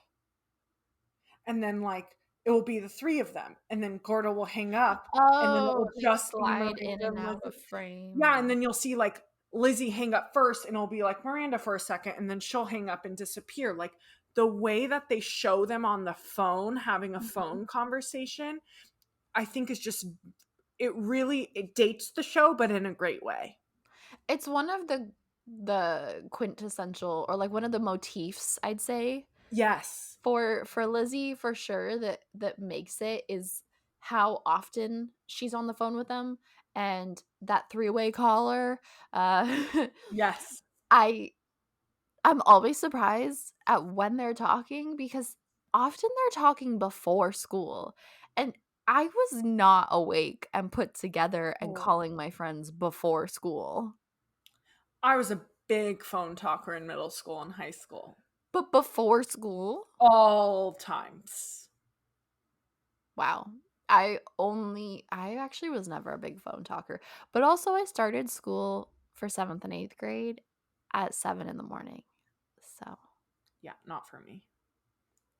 and then like it will be the three of them, and then Gordo will hang up, and then it Oh, will they just be slide Miranda in and and out of Lizzie. frame. Yeah, and then you'll see like Lizzie hang up first, and it'll be like Miranda for a second, and then she'll hang up and disappear. Like the way that they show them on the phone having a phone conversation, I think is just it dates the show, but in a great way. It's one of the quintessential, or like one of the motifs, I'd say, Yes. for Lizzie, for sure, that makes it is how often she's on the phone with them, and that three-way caller. Yes. I I'm always surprised at when they're talking, because often they're talking before school, and I was not awake and put together and Oh. calling my friends before school. I was a big phone talker in middle school and high school. But before school? All times. Wow. I actually was never a big phone talker, but also I started school for 7th and 8th grade at 7 in the morning. So Yeah, not for me.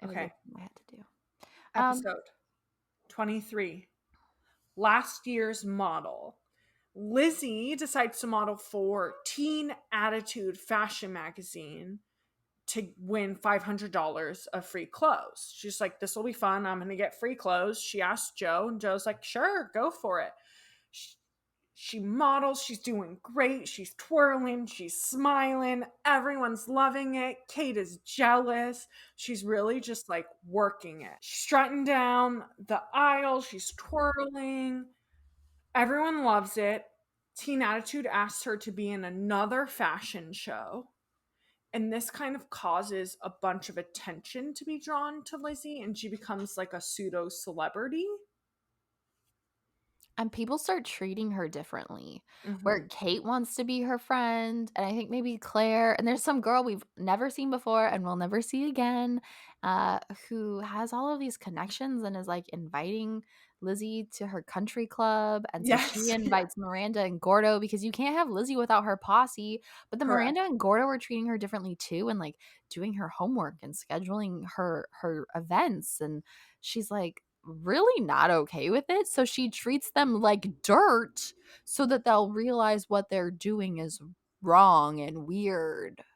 it was a Okay. thing I had to do. Episode 23. Last year's model. Lizzie decides to model for Teen Attitude Fashion Magazine to win $500 of free clothes. She's like, this will be fun. I'm going to get free clothes. She asked Joe, and Joe's like, sure, go for it. She models. She's doing great. She's twirling. She's smiling. Everyone's loving it. Kate is jealous. She's really just like working it. She's strutting down the aisle. She's twirling. Everyone loves it. Teen Attitude asks her to be in another fashion show. And this kind of causes a bunch of attention to be drawn to Lizzie, and she becomes like a pseudo celebrity. And people start treating her differently, where Mm-hmm. Kate wants to be her friend, and I think maybe Claire, and there's some girl we've never seen before and we'll never see again, who has all of these connections and is like inviting Lizzie to her country club. And so she Yes. Yeah. invites Miranda and Gordo because you can't have Lizzie without her posse. But the Correct. Miranda and Gordo are treating her differently too, and like doing her homework and scheduling her events. And she's like really not okay with it. So she treats them like dirt so that they'll realize what they're doing is wrong and weird, which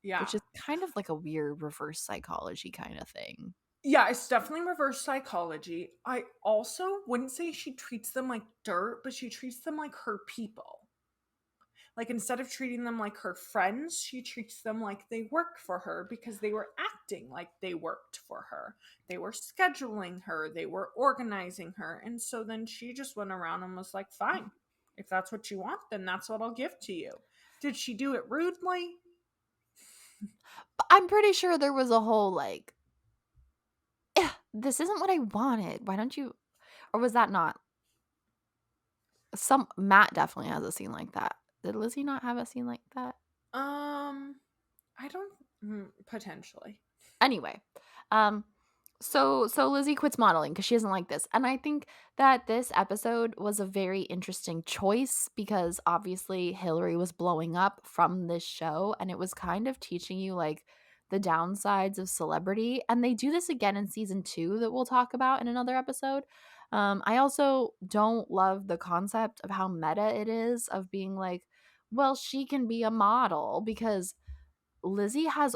Yeah. is kind of like a weird reverse psychology kind of thing. Yeah, it's definitely reverse psychology. I also wouldn't say she treats them like dirt, but she treats them like her people. Like instead of treating them like her friends, she treats them like they work for her because they were acting like they worked for her. They were scheduling her, they were organizing her. And so then she just went around and was like, fine, if that's what you want, then that's what I'll give to you. Did she do it rudely? But I'm pretty sure there was a whole like, this isn't what I wanted. Why don't you? Or was that not? Some Matt definitely has a scene like that. Did Lizzie not have a scene like that? Um, I don't potentially. Anyway, um, so Lizzie quits modeling because she doesn't like this, and I think that this episode was a very interesting choice because obviously Hillary was blowing up from this show, and it was kind of teaching you like the downsides of celebrity, and they do this again in season 2 that we'll talk about in another episode. I also don't love the concept of how meta it is of being like, well, she can be a model because Lizzie has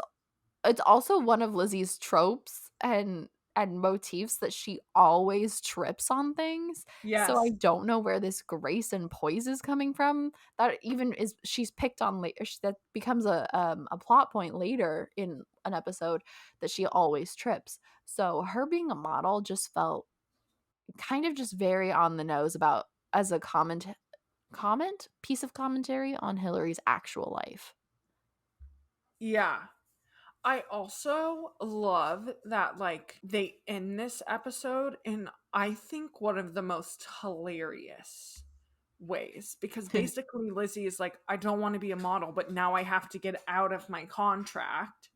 it's also one of Lizzie's tropes and motifs that she always trips on things. So I Yes. don't know where this grace and poise is coming from. That even is she's picked on later. That becomes a plot point later in an episode that she always trips. So her being a model just felt kind of just very on the nose about as a comment piece of commentary on Hillary's actual life. Yeah. I also love that like they end this episode in I think one of the most hilarious ways because basically Lizzie is like I don't want to be a model but now I have to get out of my contract.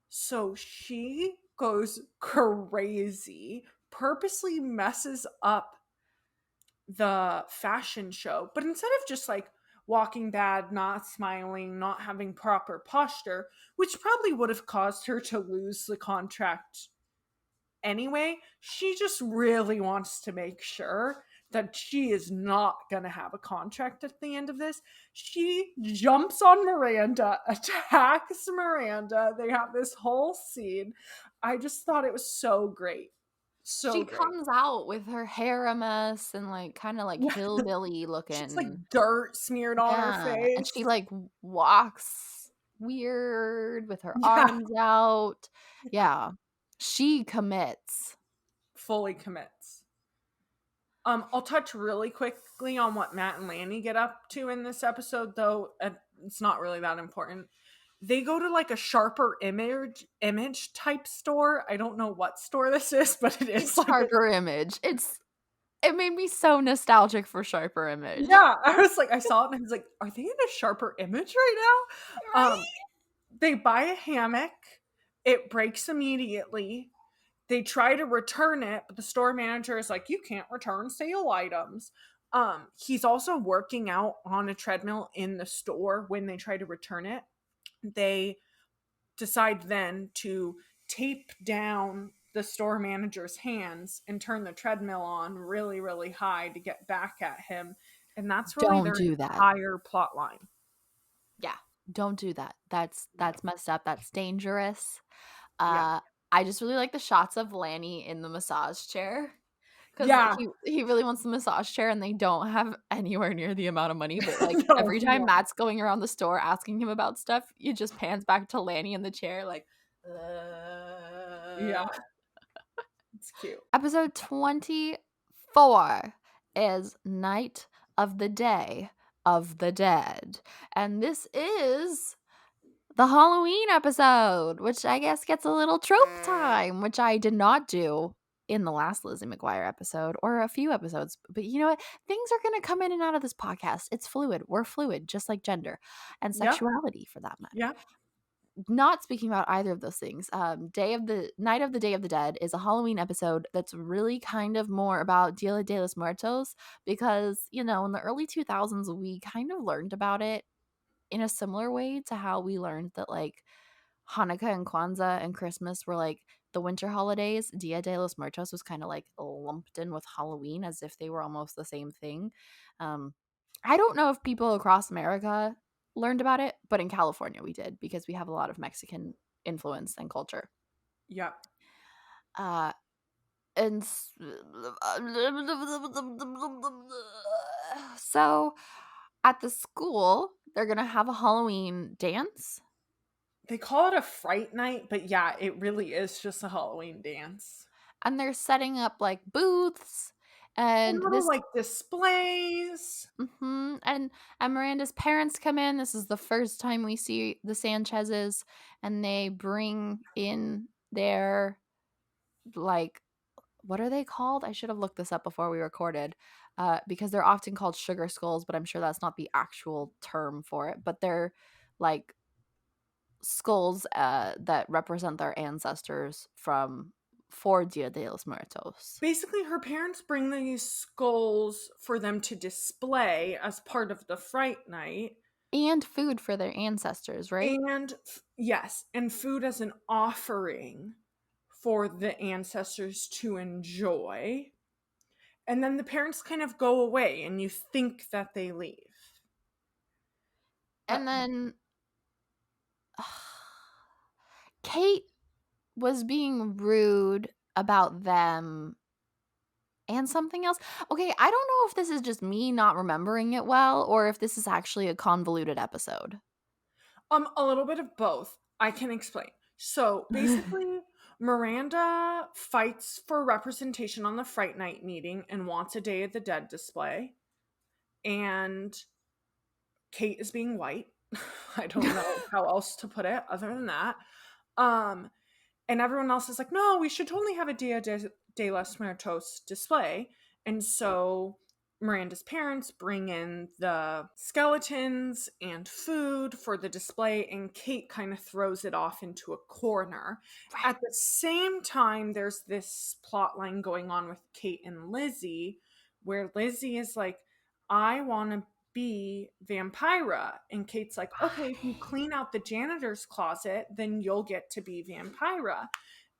So she goes crazy, purposely messes up the fashion show, but instead of just like walking bad, not smiling, not having proper posture, which probably would have caused her to lose the contract anyway, she just really wants to make sure that she is not going to have a contract at the end of this. She jumps on Miranda, attacks Miranda. They have this whole scene. I just thought it was so great. So She great. comes out with her hair a mess and, like, kinda, like, Yeah. hillbilly She's like looking. dirt smeared on her Yeah, and face. she, like, walks weird with her Yeah, arms out. Yeah. She commits. fully commits. I'll touch really quickly on what Matt and Lanny get up to in this episode, though it's not really that important. They go to like a sharper image type store. I don't know what store this is, but it is It's like Sharper Image. It made me so nostalgic for Sharper Image. yeah. I was like, I saw it and I was like, are they in a sharper image right now? Right? They buy a hammock. It breaks immediately. They try to return it, but the store manager is like, you can't return sale items. He's also working out on a treadmill in the store when they try to return it. They decide then to tape down the store manager's hands and turn the treadmill on really, really high to get back at him. And that's really Don't their do that. entire plot line. Yeah, don't do that. That's messed up. That's dangerous. Yeah. I just really like the shots of Lanny in the massage chair. 'Cause Yeah. he really wants the massage chair, and they don't have anywhere near the amount of money, but, like, No, every time no. Matt's going around the store asking him about stuff, it just pans back to Lanny in the chair, like, Yeah. It's cute. Episode 24 is Night of the Day of the Dead, and this is the Halloween episode, which I guess gets a little trope time, which I did not do in the last Lizzie McGuire episode or a few episodes. But you know what? Things are going to come in and out of this podcast. It's fluid. We're fluid, just like gender and Yeah. sexuality for that matter. Yeah. not speaking about either of those things. Night of the Day of the Dead is a Halloween episode that's really kind of more about Dia de los Muertos because, in the early 2000s, we kind of learned about it in a similar way to how we learned that, like, Hanukkah and Kwanzaa and Christmas were, like, the winter holidays. Dia de los Muertos was kinda, like, lumped in with Halloween as if they were almost the same thing. Um, I don't know if people across America learned about it, but in California we did because we have a lot of Mexican influence and culture. Yep. Uh, and so at the school, they're gonna have a Halloween dance. They call it a fright night, but yeah, it really is just a Halloween dance. And they're setting up, like, booths, And and little, like, displays. and Miranda's parents come in. This is the first time we see the Sanchez's, and they bring in their, like, what are they called? I should have looked this up before we recorded, because they're often called sugar skulls, but I'm sure that's not the actual term for it, but they're, like, skulls, that represent their ancestors for Dia de los Muertos. Basically, her parents bring these skulls for them to display as part of the fright night. And food for their ancestors, right? And yes, and food as an offering for the ancestors to enjoy. And then the parents kind of go away and you think that they leave. But And then Kate was being rude about them and something else. Okay, I don't know if this is just me not remembering it well or if this is actually a convoluted episode. a little bit of both. I can explain. So basically, Miranda fights for representation on the Fright Night meeting and wants a Day of the Dead display. And Kate is being white. I don't know how else to put it other than that. And everyone else is like, no, we should totally have a de los Muertos display. And so Miranda's parents bring in the skeletons and food for the display, and Kate kind of throws it off into a corner. Right. At the same time, there's this plot line going on with Kate and Lizzie, where Lizzie is like, I want to be Vampira. And Kate's like, okay, if you clean out the janitor's closet, then you'll get to be Vampira.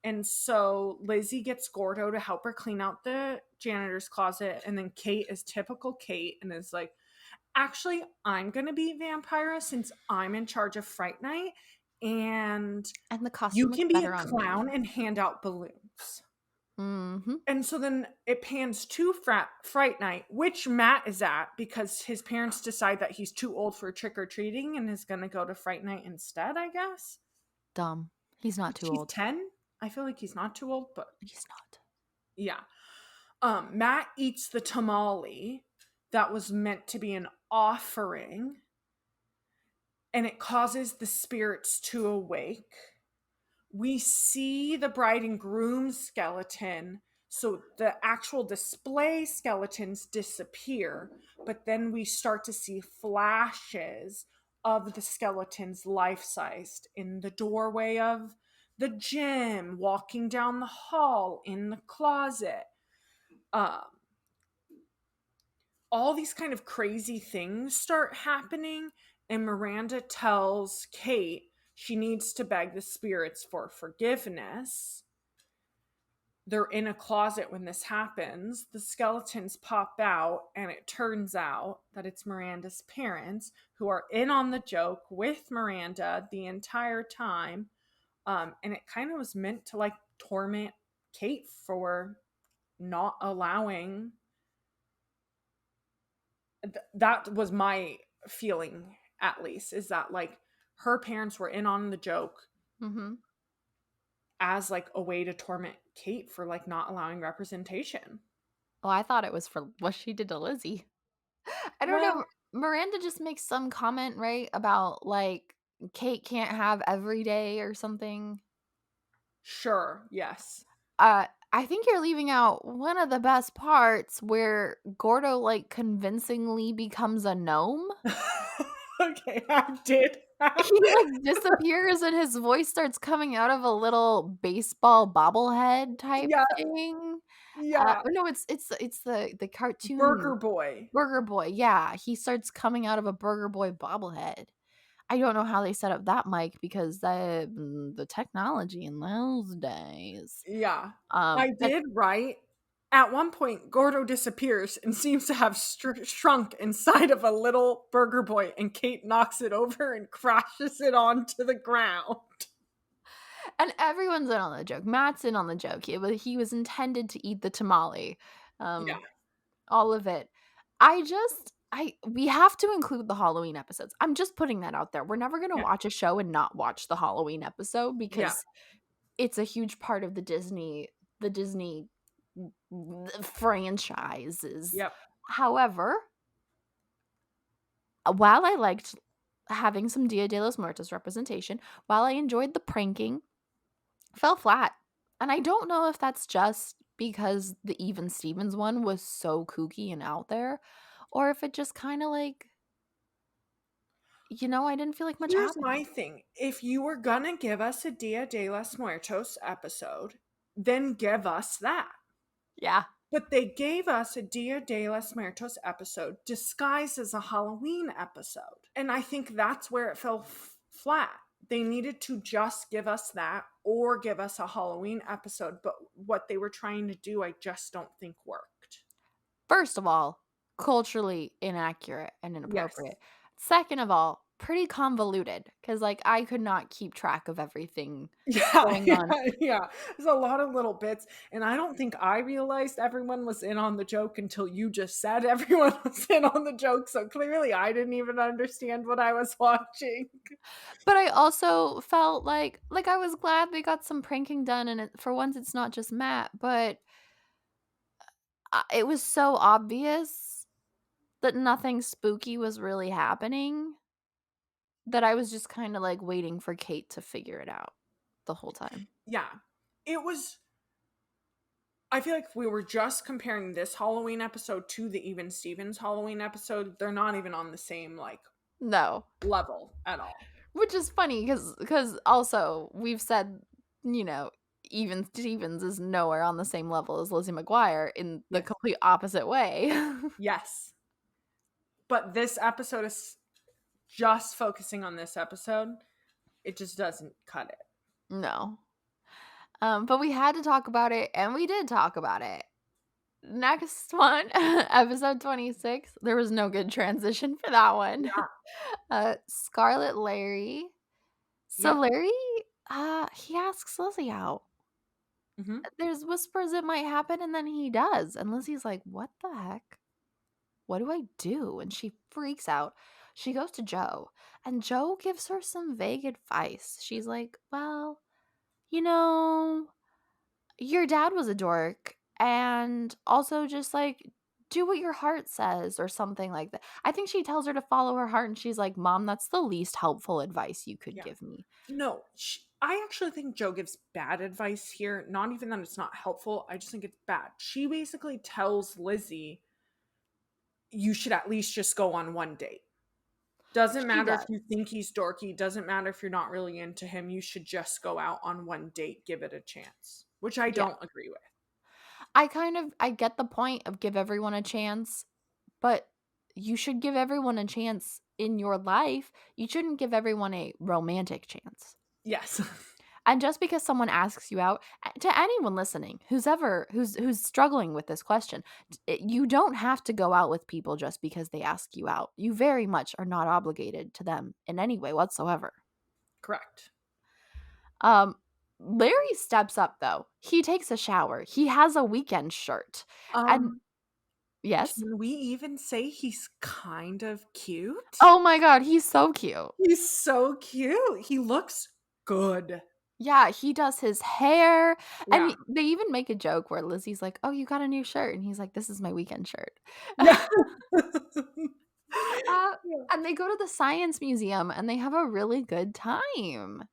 And so Lizzie gets Gordo to help her clean out the janitor's closet. And then Kate is typical Kate and is like, actually, I'm going to be Vampira since I'm in charge of Fright Night. And the costume you looks can be better a on clown me. and hand out balloons. Mm-hmm. And so then it pans to Fright Night, which Matt is at because his parents decide that he's too old for trick-or-treating and is going to go to Fright Night instead, I guess. Dumb. He's not too He's old. 10. I feel like he's not too old, but He's not. yeah. Matt eats the tamale that was meant to be an offering, and it causes the spirits to awake. We see the bride and groom skeleton, so the actual display skeletons disappear, but then we start to see flashes of the skeletons life-sized in the doorway of the gym, walking down the hall, in the closet. All these kind of crazy things start happening, and Miranda tells Kate she needs to beg the spirits for forgiveness. They're in a closet when this happens. The skeletons pop out, and it turns out that it's Miranda's parents who are in on the joke with Miranda the entire time. And it kind of was meant to, like, torment Kate for not allowing. That was my feeling, at least, is that, like, her parents were in on the joke as, like, a way to torment Kate for, like, not allowing representation. Oh, I thought it was for what she did to Lizzie. I don't know. Well, Miranda just makes some comment, right, about, like, Kate can't have every day or something. sure, yes. I think you're leaving out one of the best parts where Gordo, like, convincingly becomes a gnome. Okay, I did He, like, disappears and his voice starts coming out of a little baseball bobblehead type Yeah, thing. yeah. Or no, it's the cartoon Burger Boy. Burger Boy, yeah, he starts coming out of a Burger Boy bobblehead. I don't know how they set up that mic because the technology in those days. Yeah. I And did write, at one point, Gordo disappears and seems to have shrunk inside of a little Burger Boy, and Kate knocks it over and crashes it onto the ground. everyone's in on the joke. Matt's in on the joke. He was intended to eat the tamale. Yeah, Um, all of it. I we have to include the Halloween episodes. I'm just putting that out there. We're never gonna yeah, watch a show and not watch the Halloween episode yeah. because it's a huge part of the Disney franchises. Yep. However, while I liked having some Dia de los Muertos representation, while I enjoyed the pranking, fell flat. And I don't know if that's just because the Even Stevens one was so kooky and out there, or if it just kind of like, I didn't feel like much Here's happened. my thing. If you were gonna give us a Dia de los Muertos episode, then give us that. Yeah. But they gave us a Dia de los Muertos episode disguised as a Halloween episode. And I think that's where it fell flat. They needed to just give us that or give us a Halloween episode. But what they were trying to do, I just don't think worked. First of all, culturally inaccurate and Yes. inappropriate. Second of all, pretty convoluted because, like, I could not keep track of everything Yeah, going yeah, on. yeah. There's a lot of little bits, and I don't think I realized everyone was in on the joke until you just said everyone was in on the joke. So clearly, I didn't even understand what I was watching. But I also felt like I was glad they got some pranking done, and for once, it's not just Matt, but it was so obvious that nothing spooky was really happening that I was just kinda, like, waiting for Kate to figure it out the whole time. Yeah, it was. I feel like if we were just comparing this Halloween episode to the Even Stevens Halloween episode, they're not even on the same No. level at all. Which is funny because also we've said, you know, Even Stevens is nowhere on the same level as Lizzie McGuire in the Yes, complete opposite way. yes. But this episode is just focusing on this episode. It just doesn't cut it. No. But we had to talk about it, and we did talk about it. Next one, episode 26. There was no good transition for that one. Yeah. Scarlet Larry. So Yep. Larry, he asks Lizzie out. Hmm. There's whispers it might happen, and then he does. And Lizzie's like, what the heck? What do I do? And she freaks out. She goes to Joe, and Joe gives her some vague advice. She's like, well, you know, your dad was a dork, and also just like do what your heart says or something like that. I think she tells her to follow her heart, and she's like, Mom, that's the least helpful advice you could Yeah. give me. No, I actually think Joe gives bad advice here. Not even that it's not helpful. I just think it's bad. She basically tells Lizzie, you should at least just go on one date. Doesn't She matter if does. you think he's dorky. Doesn't matter if you're not really into him. You should just go out on one date, give it a chance, which I Yeah. don't agree with. I get the point of give everyone a chance, but you should give everyone a chance in your life. You shouldn't give everyone a romantic chance. Yes. And just because someone asks you out, to anyone listening who's struggling with this question, you don't have to go out with people just because they ask you out. You very much are not obligated to them in any way whatsoever. Correct. Um, Larry steps up though. He takes a shower. He has a weekend shirt. And Um, yes. can we even say he's kind of cute? Oh my god, he's so cute. He's so cute. He looks good. Yeah, he does his hair, and Yeah. they even make a joke where Lizzie's like, "Oh, you got a new shirt," and he's like, "This is my weekend shirt." Yeah. Uh, Yeah. and they go to the science museum, and they have a really good time.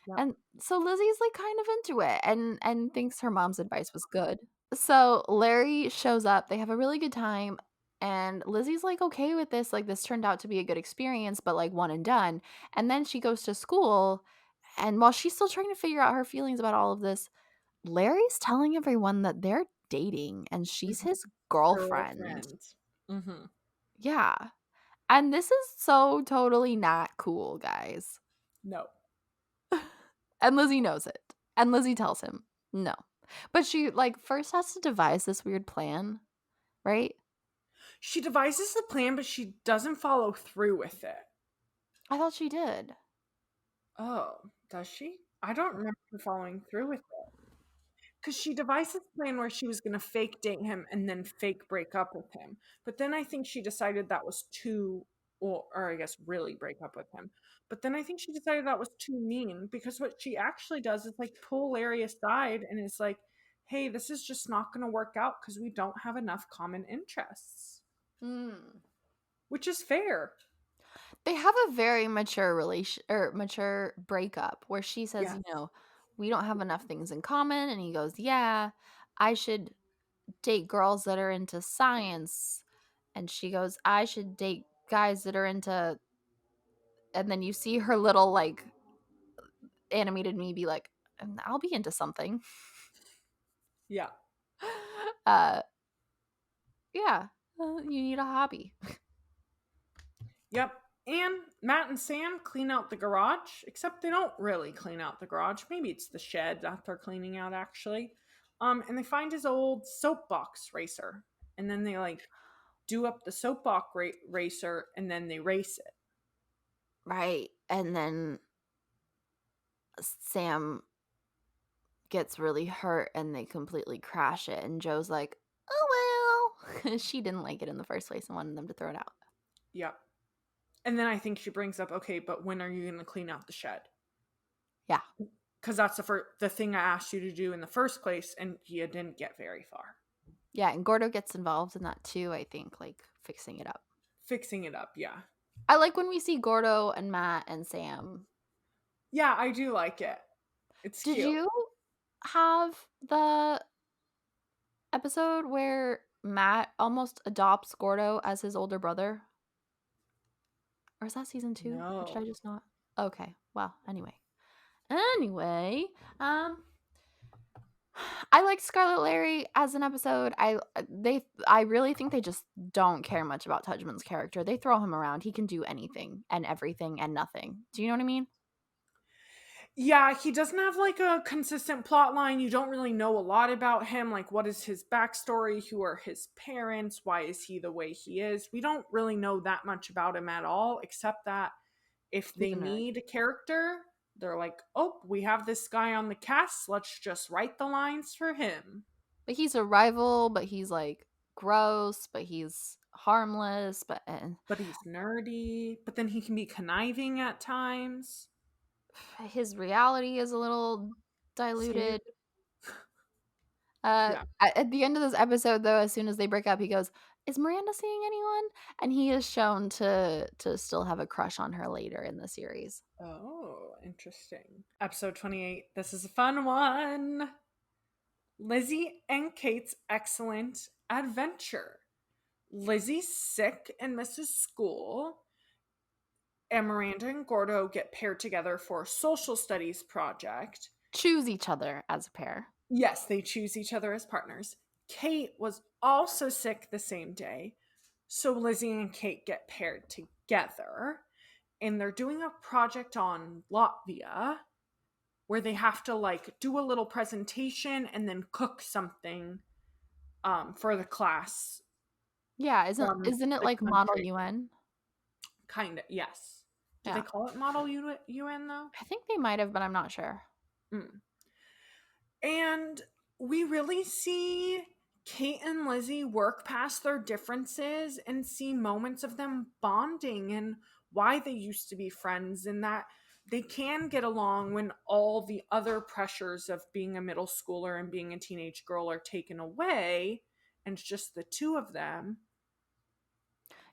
Yeah. And so Lizzie's, like, kind of into it and thinks her mom's advice was good. So Larry shows up, they have a really good time. And Lizzie's like okay with this, like this turned out to be a good experience, but like one and done. And then she goes to school, and while she's still trying to figure out her feelings about all of this, Larry's telling everyone that they're dating and she's Mhm. his girlfriend. Girlfriend. Mm-hmm. Yeah. And this is so totally not cool, guys. No. And Lizzie knows it. And Lizzie tells him, no. But she, like, first has to devise this weird plan, right? She devises the plan, but she doesn't follow through with it. I thought she did. Oh, does she? I don't remember her following through with it. Because she devised this plan where she was going to fake date him and then fake break up with him. But then I think she decided that was too, or I guess really break up with him. But then I think she decided that was too mean because what she actually does is like pull Larry aside and is like, hey, this is just not going to work out because we don't have enough common interests, Mm. which is fair. They have a very mature relation or mature breakup where she says, Yes. we don't have enough things in common. And he goes, yeah, I should date girls that are into science. And she goes, I should date guys that are into, and then you see her little like animated me be like, "And I'll be into something." Yeah. uh yeah, you need a hobby. Yep. And Matt and Sam clean out the garage, except they don't really clean out the garage. Maybe it's the shed that they're cleaning out actually. And they find his old soapbox racer. And then they like do up the soapbox racer and then they race it. Right. And then Sam gets really hurt and they completely crash it, and Joe's like, oh well. She didn't like it in the first place and wanted them to throw it out. Yep. And then I think she brings up, okay, but when are you going to clean out the shed? Yeah. Because that's the thing I asked you to do in the first place, and you didn't get very far. Yeah, and Gordo gets involved in that too, I think, like fixing it up. Fixing it up, yeah. I like when we see Gordo and Matt and Sam. Yeah, I do like it. It's Did cute. you have the episode where Matt almost adopts Gordo as his older brother? Or is that season 2? Or did I No. just not? Okay. Well, anyway. Anyway, I liked Scarlet Larry as an episode. I really think they just don't care much about Tudgman's character. They throw him around. He can do anything and everything and nothing. Do you know what I mean? Yeah, he doesn't have like a consistent plot line. You don't really know a lot about him. Like, what is his backstory? Who are his parents? Why is he the way he is? We don't really know that much about him at all, except that if He's they a nerd. need a character, they're like, oh, we have this guy on the cast. Let's just write the lines for him. But he's a rival, but he's like gross, but he's harmless, but But he's nerdy, but then he can be conniving at times. his reality is a little See? diluted. Yeah. At the end of this episode, though, as soon as they break up, he goes, "Is Miranda seeing anyone?" And he is shown to still have a crush on her later in the series. Oh, interesting. Episode 28. This is a fun one. Lizzie and Kate's excellent adventure. Lizzie's sick and misses school, and Miranda and Gordo get paired together for a social studies project. Choose each other as a pair. Yes, they choose each other as partners. Kate was also sick the same day, so Lizzie and Kate get paired together, and they're doing a project on Latvia where they have to like do a little presentation and then cook something for the class Yeah, from isn't it the like Model country. UN? Kind of, yes. Do they Yeah, call it Model UN though? I think they might have, but I'm not sure. Mm. And we really see Kate and Lizzie work past their differences and see moments of them bonding and why they used to be friends, and that they can get along when all the other pressures of being a middle schooler and being a teenage girl are taken away and it's just the two of them.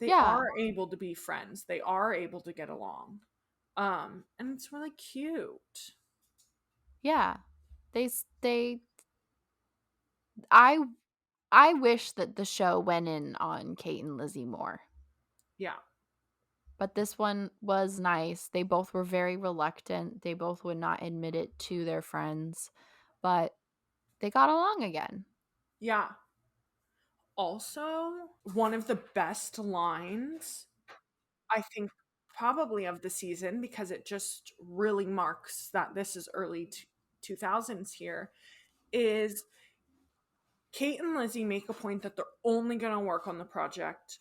They Yeah, are able to be friends. They are able to get along. And it's really cute. yeah. They I I wish that the show went in on Kate and Lizzie more. Yeah. But this one was nice. They both were very reluctant. They both would not admit it to their friends, but they got along again. Yeah. Also, one of the best lines, I think, probably of the season, because it just really marks that this is early 2000s here, is Kate and Lizzie make a point that they're only going to work on the project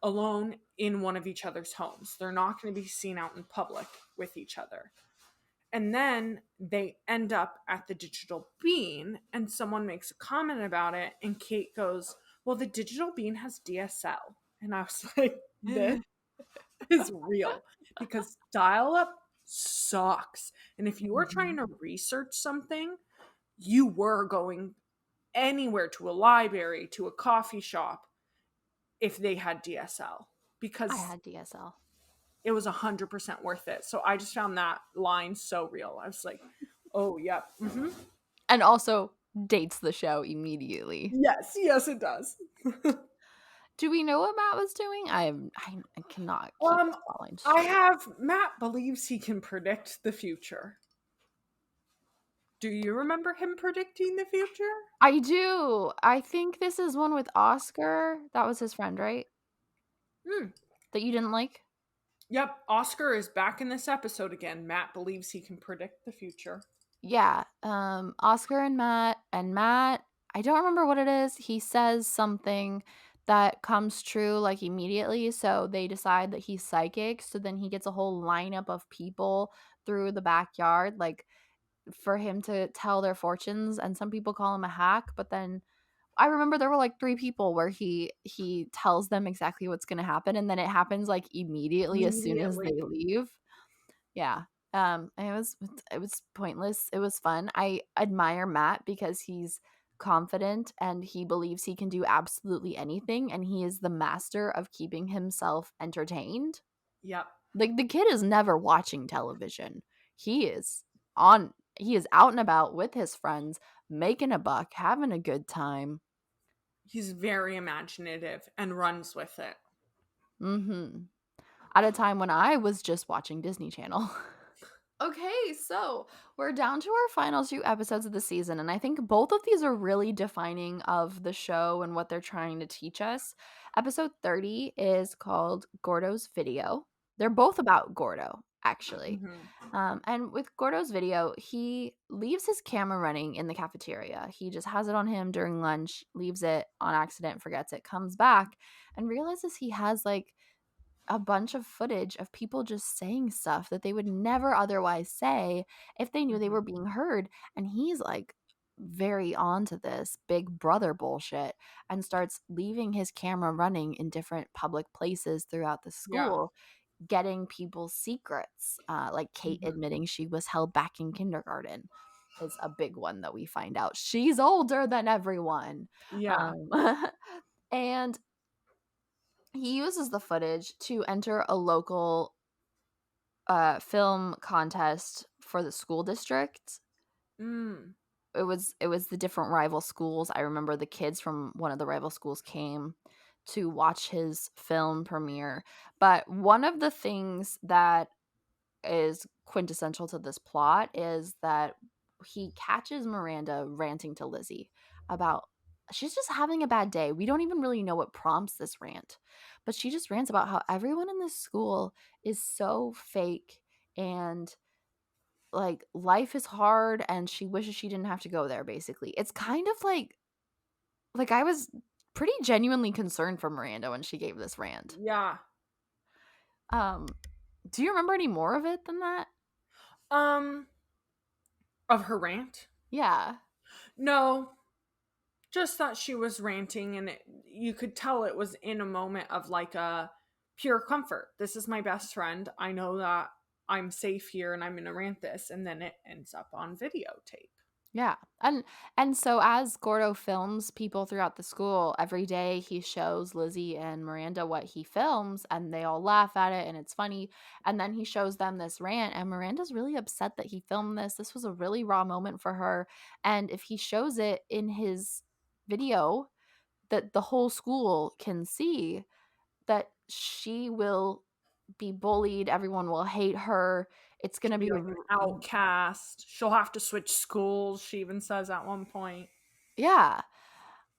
alone in one of each other's homes. They're not going to be seen out in public with each other. And then they end up at the digital bean, and someone makes a comment about it, and Kate goes, "Well, the digital bean has DSL." And I was like, this is real, because dial up sucks. And if you were trying to Mhm. research something, you were going anywhere, to a library, to a coffee shop, if they had DSL, I because had DSL. it was 100% worth it. So I just found that line so real. I was like, oh, yeah. And also dates the show immediately. Yes, yes, it does. Do we know what Matt was doing? I cannot keep um, this plotline I straight. have Matt believes he can predict the future. Do you remember him predicting the future? I do. I think this is one with Oscar. That was his friend, right? Hmm. That you didn't like? Yep, Oscar is back in this episode again. Matt believes he can predict the future. Yeah. Oscar and Matt, I don't remember what it is. He says something that comes true like immediately. So they decide that he's psychic. So then he gets a whole lineup of people through the backyard, like for him to tell their fortunes. And some people call him a hack, but then I remember there were like 3 people where he tells them exactly what's gonna happen, and then it happens, like, immediately as soon as they Immediately. leave. Yeah. And it was pointless. It was fun. I admire Matt because he's confident and he believes he can do absolutely anything, and he is the master of keeping himself entertained. Yep. Like, the kid is never watching television. He is he is out and about with his friends, making a buck, having a good time. He's very imaginative and runs with it. Mhm. At a time when I was just watching Disney Channel. Okay, so we're down to our final 2 episodes of the season, and I think both of these are really defining of the show and what they're trying to teach us. Episode 30 is called Gordo's Video. They're both about Gordo, actually. Mhm. And with Gordo's video, he leaves his camera running in the cafeteria. He just has it on him during lunch, leaves it on accident, forgets it, comes back, and realizes he has like a bunch of footage of people just saying stuff that they would never otherwise say if they knew they were Mhm. being heard. And he's like very onto this big brother bullshit and starts leaving his camera running in different public places throughout the Yeah. school, getting people's secrets, like Kate Mhm. admitting she was held back in kindergarten is a big one that we find out. She's older than everyone. Yeah. Um, and he uses the footage to enter a local film contest for the school district. Mm. It was the different rival schools. I remember the kids from one of the rival schools came to watch his film premiere. But one of the things that is quintessential to this plot is that he catches Miranda ranting to Lizzie about she's just having a bad day. We don't even really know what prompts this rant, but she just rants about how everyone in this school is so fake and like life is hard and she wishes she didn't have to go there basically. It's kind of like I was pretty genuinely concerned for Miranda when she gave this rant. Yeah. Um do you remember any more of it than that? Um, of her rant? Yeah. No, just that she was ranting, and you could tell it was in a moment of like a pure comfort. This is my best friend. I know that I'm safe here and I'm going to rant this, and then it ends up on videotape. Yeah. And so as Gordo films people throughout the school, every day he shows Lizzie and Miranda what he films and they all laugh at it and it's funny. And then he shows them this rant and Miranda's really upset that he filmed this. This was a really raw moment for her. And if he shows it in his video, that the whole school can see that she will be bullied, everyone will hate her. It's She'll gonna be be like an outcast. She'll have to switch schools, she even says at one point. yeah.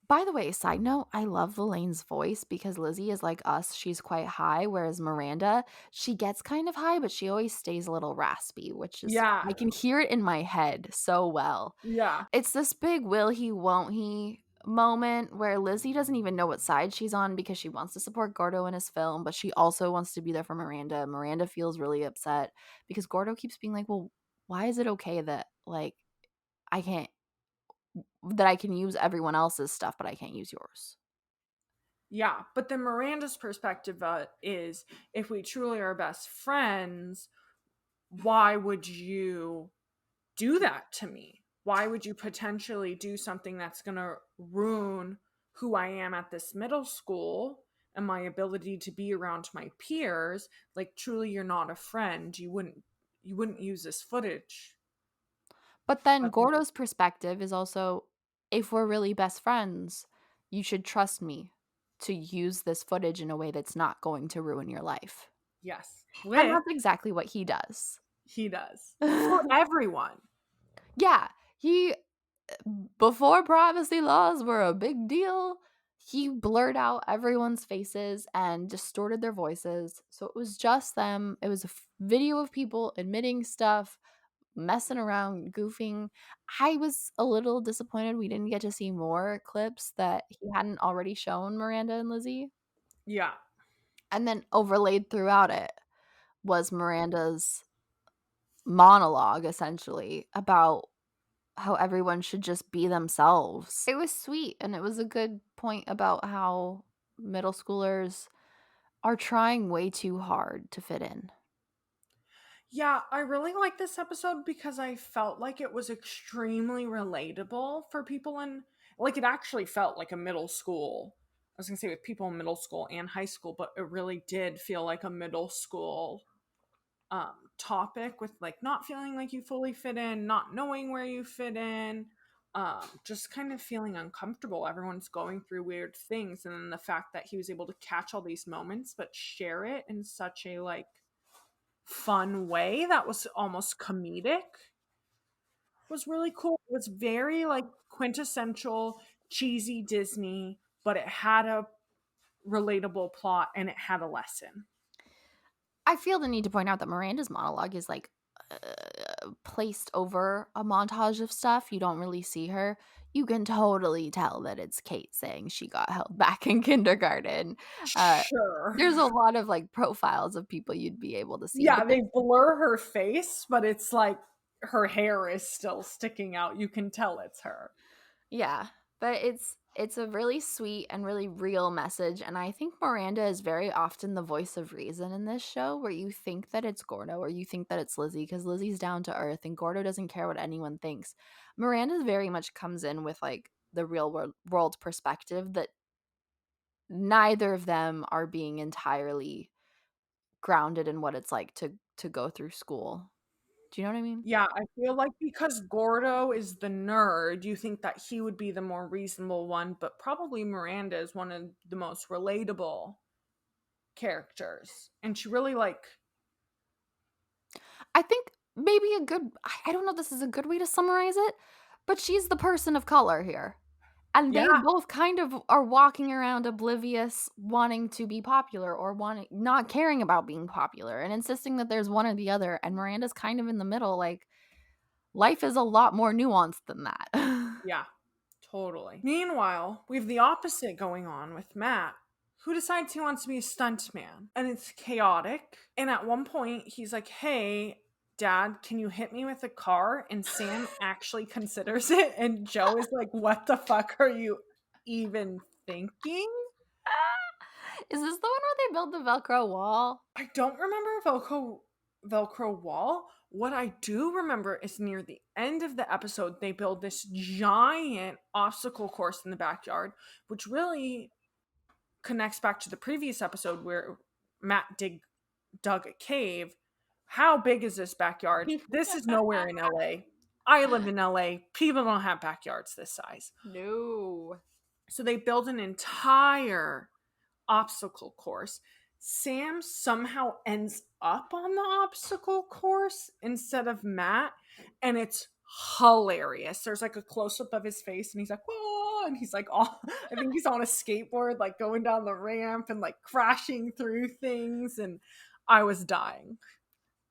By the way, side note, I love Elaine's voice because Lizzie is like us, she's quite high, whereas Miranda, she gets kind of high, but she always stays a little raspy, which is Yeah. I can hear it in my head so well. Yeah. It's this big will he, won't he moment where Lizzie doesn't even know what side she's on because she wants to support Gordo in his film, but she also wants to be there for Miranda. Miranda feels really upset because Gordo keeps being like, well, why is it okay that, like, I can't, that I can use everyone else's stuff, but I can't use yours? Yeah. But then Miranda's perspective is, if we truly are best friends, why would you do that to me? Why would you potentially do something that's going to ruin who I am at this middle school and my ability to be around my peers? Like, truly, you're not a friend. You wouldn't use this footage. But then But then, Gordo's perspective is also, if we're really best friends, you should trust me to use this footage in a way that's not going to ruin your life. yes, And which that's exactly what he does. he does for everyone. Yeah, he before privacy laws were a big deal, he blurred out everyone's faces and distorted their voices. So it was just them. It was a video of people admitting stuff, messing around, goofing. I was a little disappointed we didn't get to see more clips that he hadn't already shown Miranda and Lizzie. Yeah. And then overlaid throughout it was Miranda's monologue, essentially, about how everyone should just be themselves. It was sweet, and it was a good point about how middle schoolers are trying way too hard to fit in. Yeah, I really like this episode because I felt like it was extremely relatable for people in, like, it actually felt like a middle school. I was gonna say with people in middle school and high school, but it really did feel like a middle school topic, with like not feeling like you fully fit in, not knowing where you fit in, just kind of feeling uncomfortable. Everyone's going through weird things, and then the fact that he was able to catch all these moments but share it in such a like fun way that was almost comedic was really cool. It was very like quintessential cheesy Disney, but it had a relatable plot and it had a lesson. I feel the need to point out that Miranda's monologue is like placed over a montage of stuff. You don't really see her. You can totally tell that it's Kate saying she got held back in kindergarten. Uh, Sure. there's a lot of like profiles of people you'd be able to see, Yeah, but they blur her face, but it's like her hair is still sticking out. You can tell it's her. yeah, but it's a really sweet and really real message, and I think Miranda is very often the voice of reason in this show, where you think that it's Gordo or you think that it's Lizzie because Lizzie's down to earth and Gordo doesn't care what anyone thinks. Miranda very much comes in with like the real world perspective that neither of them are being entirely grounded in what it's like to go through school. Do you know what I mean? Yeah, I feel like because Gordo is the nerd, you think that he would be the more reasonable one, but probably Miranda is one of the most relatable characters. And she really like, I think maybe a good I don't know if this is a good way to summarize it, but she's the person of color here. And they yeah, both kind of are walking around oblivious, wanting to be popular or wanting not caring about being popular and insisting that there's one or the other. And Miranda's kind of in the middle, like life is a lot more nuanced than that. yeah, totally. Meanwhile, we have the opposite going on with Matt, who decides he wants to be a stuntman. And it's chaotic. And at one point, he's like, hey, Dad, can you hit me with a car? And Sam actually considers it. And Joe is like, what the fuck are you even thinking? Is this the one where they build the Velcro wall? I don't remember Velcro wall. What I do remember is near the end of the episode, they build this giant obstacle course in the backyard, which really connects back to the previous episode where Matt dug a cave. How big is this backyard? This is nowhere in LA. I live in LA. People don't have backyards this size. No. So they build an entire obstacle course. Sam somehow ends up on the obstacle course instead of Matt, and it's hilarious. There's like a close up of his face, and he's like, "Whoa!" And he's like, "Oh, I think he's on a skateboard, like going down the ramp and like crashing through things." And I was dying.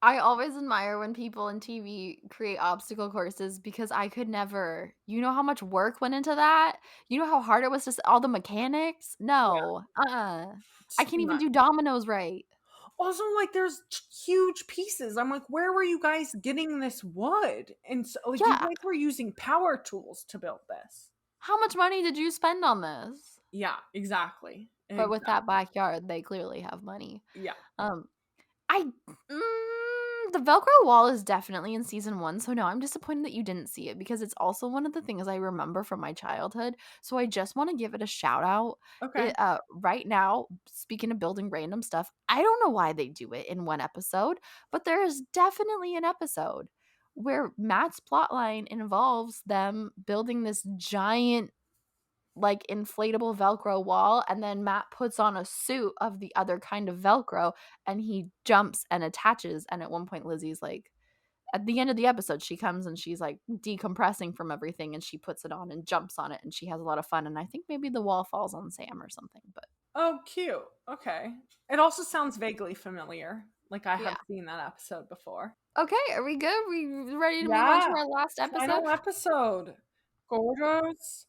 I always admire when people in TV create obstacle courses because I could never. You know how much work went into that? You know how hard it was, just all the mechanics? Yeah, No. I it's can't even nuts. do dominoes right. Also, like, there's huge pieces. I'm like, where were you guys getting this wood? And so, like, you Yeah. guys were using power tools to build this. How much money did you spend on this? Yeah, exactly. But with that Exactly. backyard, they clearly have money. Yeah. Um, I the Velcro wall is definitely in season 1, so no, I'm disappointed that you didn't see it because it's also one of the things I remember from my childhood, so I just wanna give it a shout out. Okay. Right now, speaking of building random stuff, I don't know why they do it in one episode, but there is definitely an episode where Matt's plotline involves them building this giant, like, inflatable Velcro wall, and then Matt puts on a suit of the other kind of Velcro, and he jumps and attaches, and at one point, Lizzie's like at the end of the episode, she comes and she's, like, decompressing from everything, and she puts it on and jumps on it, and she has a lot of fun, and I think maybe the wall falls on Sam or something, but Oh, cute. Okay. It also sounds vaguely familiar. Like I yeah. have seen that episode before. Okay, are we good? We ready to move on to Yeah. our last episode? Final episode. Gordo's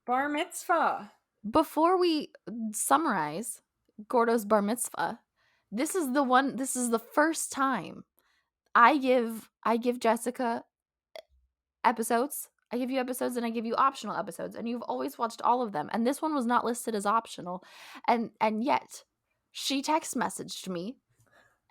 bar mitzvah. Before we summarize Gordo's bar mitzvah, this is the first time I give Jessica episodes. I give you episodes and I give you optional episodes, and you've always watched all of them. And this one was not listed as optional. And yet she text messaged me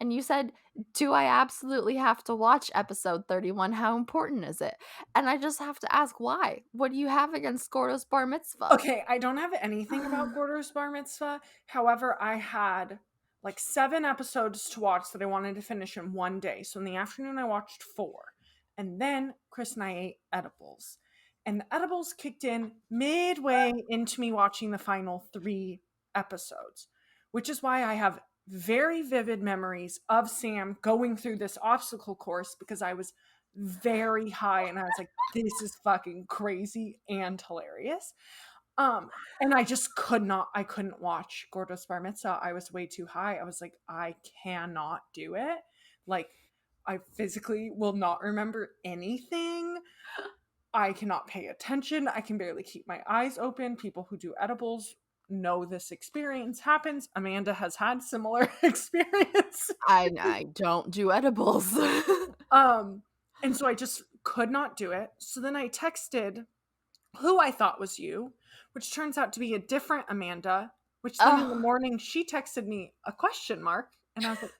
and you said, "Do I absolutely have to watch episode 31? How important is it?" And I just have to ask why. What do you have against Gordo's bar mitzvah? Okay, I don't have anything about Gordo's bar mitzvah. However, I had like 7 episodes to watch that I wanted to finish in one day. So in the afternoon, I watched 4. And then Chris and I ate edibles. And the edibles kicked in midway into me watching the final 3 episodes, which is why I have very vivid memories of Sam going through this obstacle course because I was very high and I was like, this is fucking crazy and hilarious. And I just I couldn't watch Gordo's Bar Mitzvah. I was way too high. I was like, I cannot do it. Like, I physically will not remember anything. I cannot pay attention. I can barely keep my eyes open. People who do edibles know this experience happens. Amanda has had similar experience. I don't do edibles. And so I just could not do it. So then I texted who I thought was you, which turns out to be a different Amanda, which then in the Oh, morning she texted me a question mark. And I was like,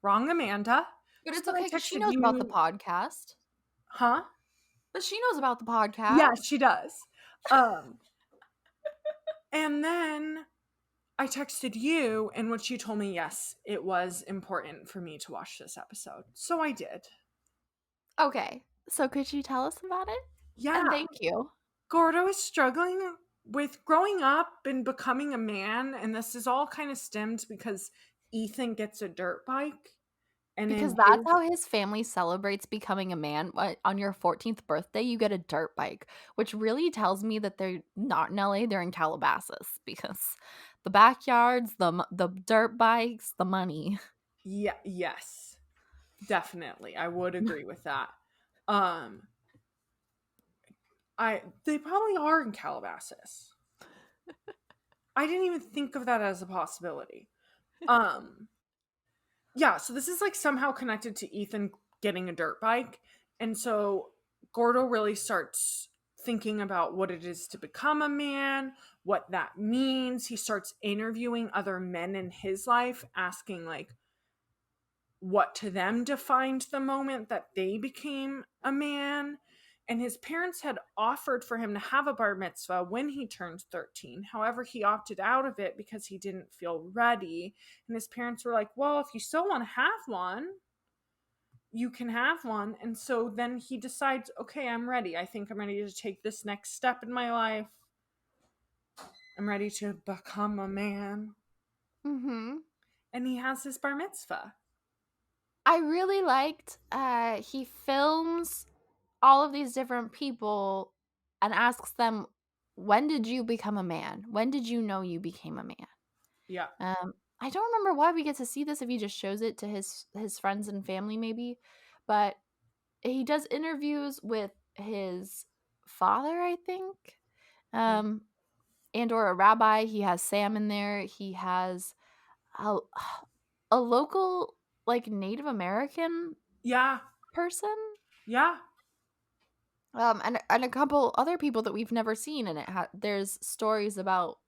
wrong Amanda. but So it's then I okay because she texted knows about the you, podcast. huh? But she knows about the podcast. Yeah, she does. Um, and then I texted you, and when you told me, yes, it was important for me to watch this episode. So I did. Okay. So could you tell us about it? Yeah, And thank you. Gordo is struggling with growing up and becoming a man, and this is all kind of stemmed because Ethan gets a dirt bike, and Because in that's his how his family celebrates becoming a man. On your 14th birthday, you get a dirt bike, which really tells me that they're not in LA, they're in Calabasas because the backyards, the dirt bikes, the money. yeah, yes, definitely, I would agree with that. Um, they probably are in Calabasas. I didn't even think of that as a possibility. Um, yeah, so this is like somehow connected to Ethan getting a dirt bike. And so Gordo really starts thinking about what it is to become a man, what that means. He starts interviewing other men in his life, asking like what to them defined the moment that they became a man. And his parents had offered for him to have a bar mitzvah when he turned 13. However, he opted out of it because he didn't feel ready. And his parents were like, well, if you still want to have one, you can have one. And so then he decides, okay, I'm ready. I think I'm ready to take this next step in my life. I'm ready to become a man. Mhm. And he has his bar mitzvah. I really liked, he films all of these different people and asks them, "When did you become a man? When did you know you became a man?" Yeah. I don't remember why we get to see this if he just shows it to his friends and family maybe, but he does interviews with his father, I think, um, and or a rabbi. He has Sam in there. He has a a local, like, Native American Yeah. person, Yeah. and a couple other people that we've never seen, and there's stories about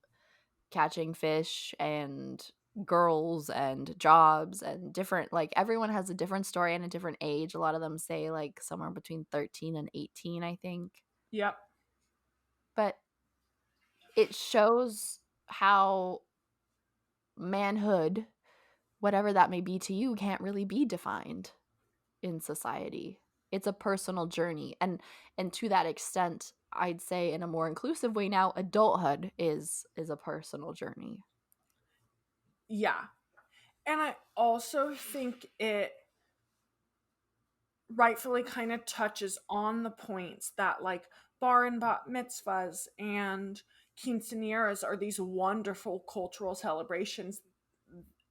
catching fish and girls and jobs and different, like, everyone has a different story and a different age. A lot of them say, like, somewhere between 13 and 18, I think. Yep. But it shows how manhood, whatever that may be to you, can't really be defined in society. It's a personal journey, and to that extent, I'd say in a more inclusive way now, adulthood is a personal journey. Yeah. And I also think it rightfully kind of touches on the points that, like, bar and bat mitzvahs and quinceañeras are these wonderful cultural celebrations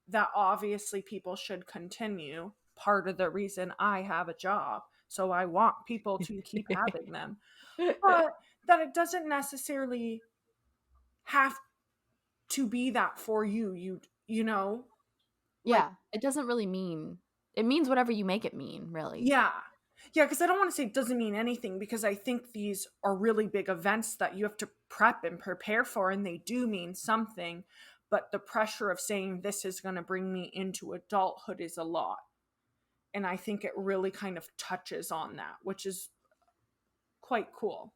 that obviously people should continue. Part of the reason I have a job. So I want people to keep having them. But that it doesn't necessarily have to be that for you. You know? Like, Yeah, it doesn't really mean, it means whatever you make it mean, really. yeah. Yeah, because I don't want to say it doesn't mean anything, because I think these are really big events that you have to prep and prepare for, and they do mean something. But the pressure of saying this is going to bring me into adulthood is a lot. And I think it really kind of touches on that, which is quite cool.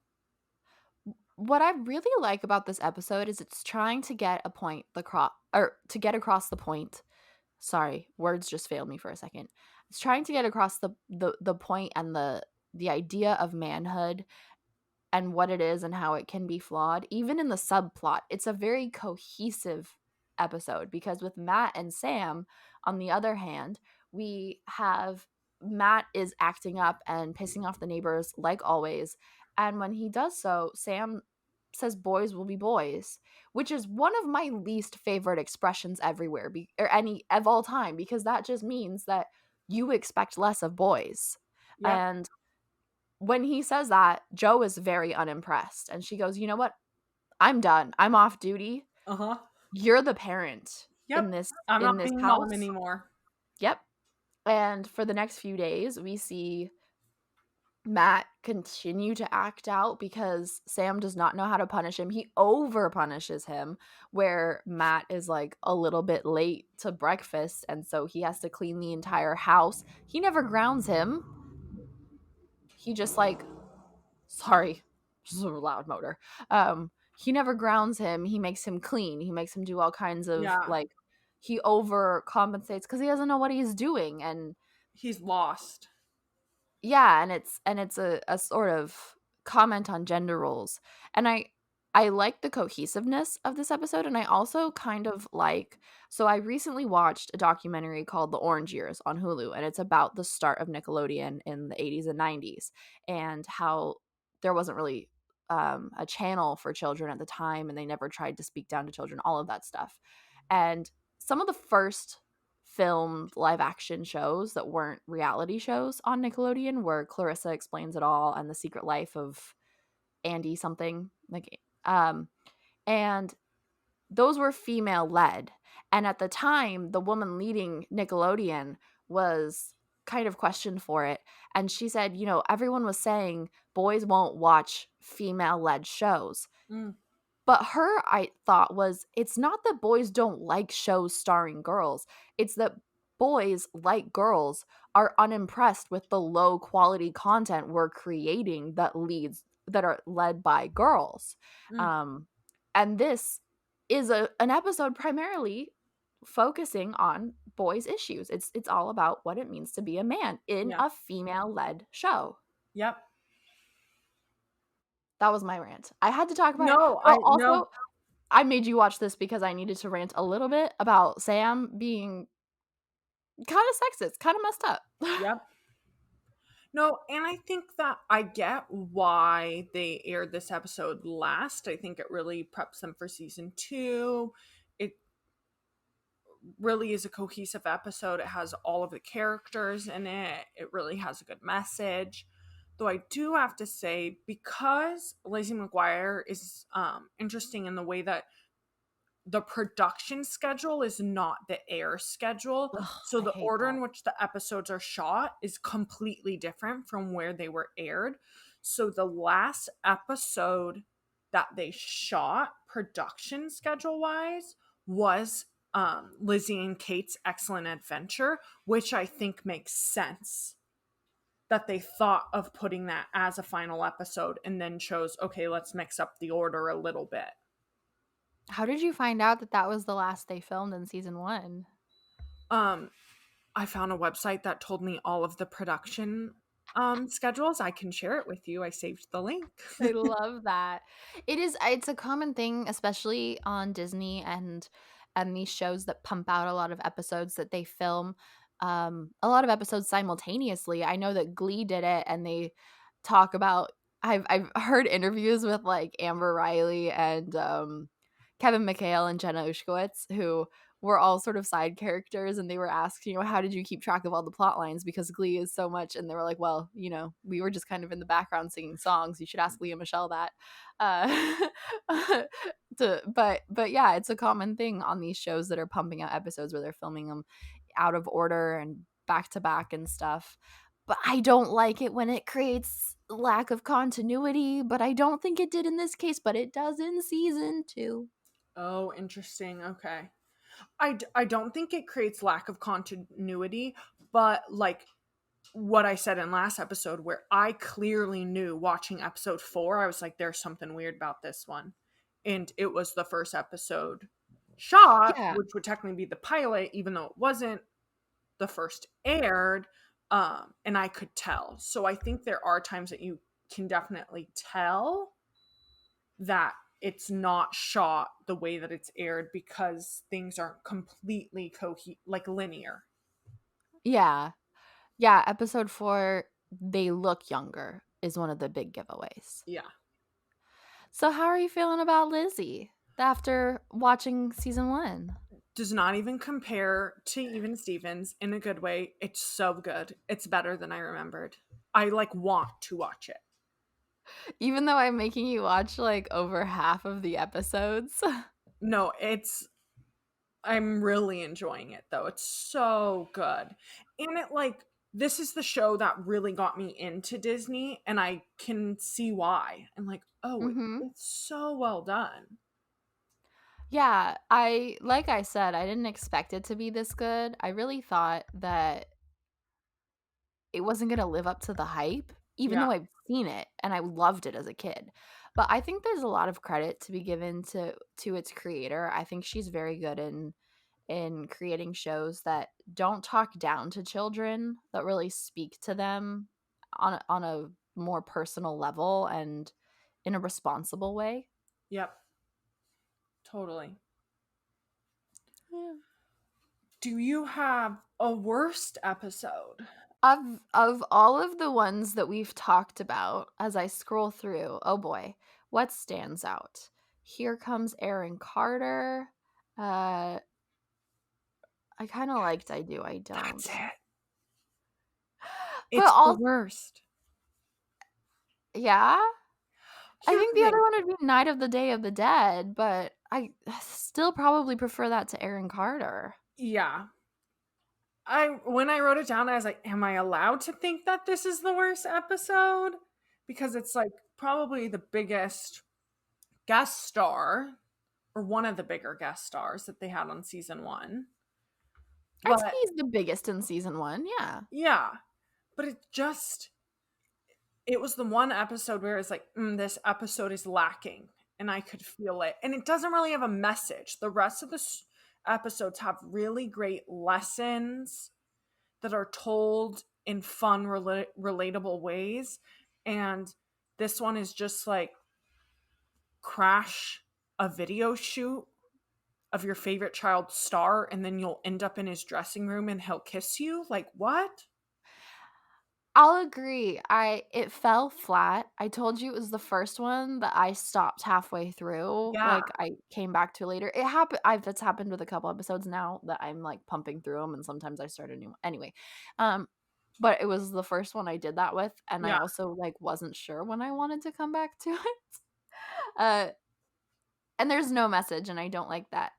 What I really like about this episode is it's trying to get a point the cro or to get across the point. Sorry, words just failed me for a second. It's trying to get across the point and the idea of manhood and what it is and how it can be flawed, even in the subplot. It's a very cohesive episode because with Matt and Sam, on the other hand, we have Matt is acting up and pissing off the neighbors like always. And when he does so, Sam says boys will be boys, which is one of my least favorite expressions everywhere or any of all time, because that just means that you expect less of boys. Yep. And when he says that, Joe is very unimpressed, and she goes, "You know what? I'm done. I'm off duty. Uh huh. You're the parent Yep. in I'm in not this being mom house." anymore. Yep. And for the next few days, we see Matt continue to act out because Sam does not know how to punish him. He over punishes him, where Matt is like a little bit late to breakfast, and so he has to clean the entire house. He never grounds him. He just like, sorry, this is a loud motor. He never grounds him. He makes him clean. He makes him do all kinds of, Yeah. like, he overcompensates because he doesn't know what he's doing. And He's lost. yeah, and it's a sort of comment on gender roles. And I like the cohesiveness of this episode, and I also kind of like, so I recently watched a documentary called The Orange Years on Hulu, and it's about the start of Nickelodeon in the 80s and 90s and how there wasn't really a channel for children at the time, and they never tried to speak down to children, all of that stuff. And some of the first filmed live action shows that weren't reality shows on Nickelodeon were Clarissa Explains It All and The Secret Life of Andy something, like, and those were female led. And at the time, the woman leading Nickelodeon was kind of questioned for it, and she said, you know, everyone was saying boys won't watch female led shows. Mm. But her, I thought, was it's not that boys don't like shows starring girls. It's that boys, like girls, are unimpressed with the low quality content we're creating that are led by girls. Mm. Um, and this is an episode primarily focusing on boys' issues. It's all about what it means to be a man in Yeah. a female led show. Yep. That was my rant. I had to talk about it. No, Oh, I no. also, I made you watch this because I needed to rant a little bit about Sam being kind of sexist, kind of messed up. Yep. No, and I think that I get why they aired this episode last. I think it really preps them for season 2. It really is a cohesive episode. It has all of the characters in it. It really has a good message. Though I do have to say, because Lizzie McGuire is interesting in the way that the production schedule is not the air schedule. Ugh, So I the hate order that. in which the episodes are shot is completely different from where they were aired. So the last episode that they shot production schedule wise was Lizzie and Kate's Excellent Adventure, which I think makes sense that they thought of putting that as a final episode and then chose, okay, let's mix up the order a little bit. How did you find out that that was the last they filmed in season 1? Um, I found a website that told me all of the production schedules. I can share it with you. I saved the link. I love that. It's a common thing, especially on Disney and these shows that pump out a lot of episodes that they film a lot of episodes simultaneously. I know that Glee did it and they talk about I've heard interviews with like Amber Riley and Kevin McHale and Jenna Ushkowitz who were all sort of side characters and they were asked, how did you keep track of all the plot lines because Glee is so much, and they were like, well, we were just kind of in the background singing songs. You should ask Leah Michelle that. But yeah, it's a common thing on these shows that are pumping out episodes where they're filming them out of order and back to back and stuff. But I don't like it when it creates lack of continuity, but I don't think it did in this case, but it does in season 2. Oh, interesting. Okay. I don't think it creates lack of continuity, but like what I said in last episode, where I clearly knew watching episode 4, I was like, there's something weird about this one. And it was the first episode shot, Yeah. which would technically be the pilot, even though it wasn't the first aired. And I could tell. So I think there are times that you can definitely tell that it's not shot the way that it's aired because things aren't completely like linear. Yeah. Yeah, episode 4, they look younger is one of the big giveaways. Yeah. So how are you feeling about Lizzie after watching season 1? Does not even compare to Even Stevens in a good way. It's so good. It's better than I remembered. I like want to watch it. Even though I'm making you watch like over half of the episodes. No, I'm really enjoying it though. It's so good. And it like this is the show that really got me into Disney and I can see why. I'm like, oh, Mhm. it's so well done. Yeah, like I said, I didn't expect it to be this good. I really thought that it wasn't gonna live up to the hype, even Yeah. though I've seen it and I loved it as a kid. But I think there's a lot of credit to be given to its creator. I think she's very good in creating shows that don't talk down to children, that really speak to them on a more personal level and in a responsible way. Yep. Totally. Yeah. Do you have a worst episode? Of all of the ones that we've talked about, as I scroll through, oh boy, what stands out? Here Comes Aaron Carter. I kind of liked I Do, I That's Don't. it. But It's the all worst. yeah, I Here's think the the other thing. one would be Night of the Day of the Dead, but I still probably prefer that to Aaron Carter. Yeah. When I wrote it down, I was like, am I allowed to think that this is the worst episode? Because it's like probably the biggest guest star or one of the bigger guest stars that they had on season 1. I'd say But he's the biggest in season 1, yeah. yeah, but it was the one episode where it's like, this episode is lacking and I could feel it. And it doesn't really have a message. The rest of the episodes have really great lessons that are told in fun, relatable ways. And this one is just like crash a video shoot of your favorite child star and then you'll end up in his dressing room and he'll kiss you? Like, what? I'll agree. It fell flat. I told you it was the first one that I stopped halfway through, Yeah. like, I came back to later. It's happened with a couple episodes now that I'm, like, pumping through them, and sometimes I start a new one. Anyway, but it was the first one I did that with, and I Yeah. also, like, wasn't sure when I wanted to come back to it. Uh, and there's no message, and I don't like that.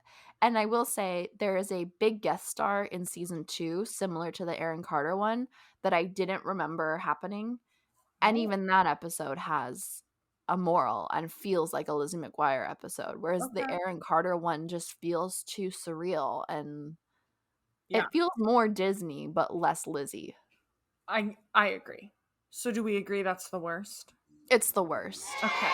And I will say there is a big guest star in season 2, similar to the Aaron Carter one, that I didn't remember happening. And Oh, even that episode has a moral and feels like a Lizzie McGuire episode, whereas the okay. Aaron Carter one just feels too surreal, and Yeah. it feels more Disney but less Lizzie. I agree. So do we agree that's the worst? It's the worst. Okay.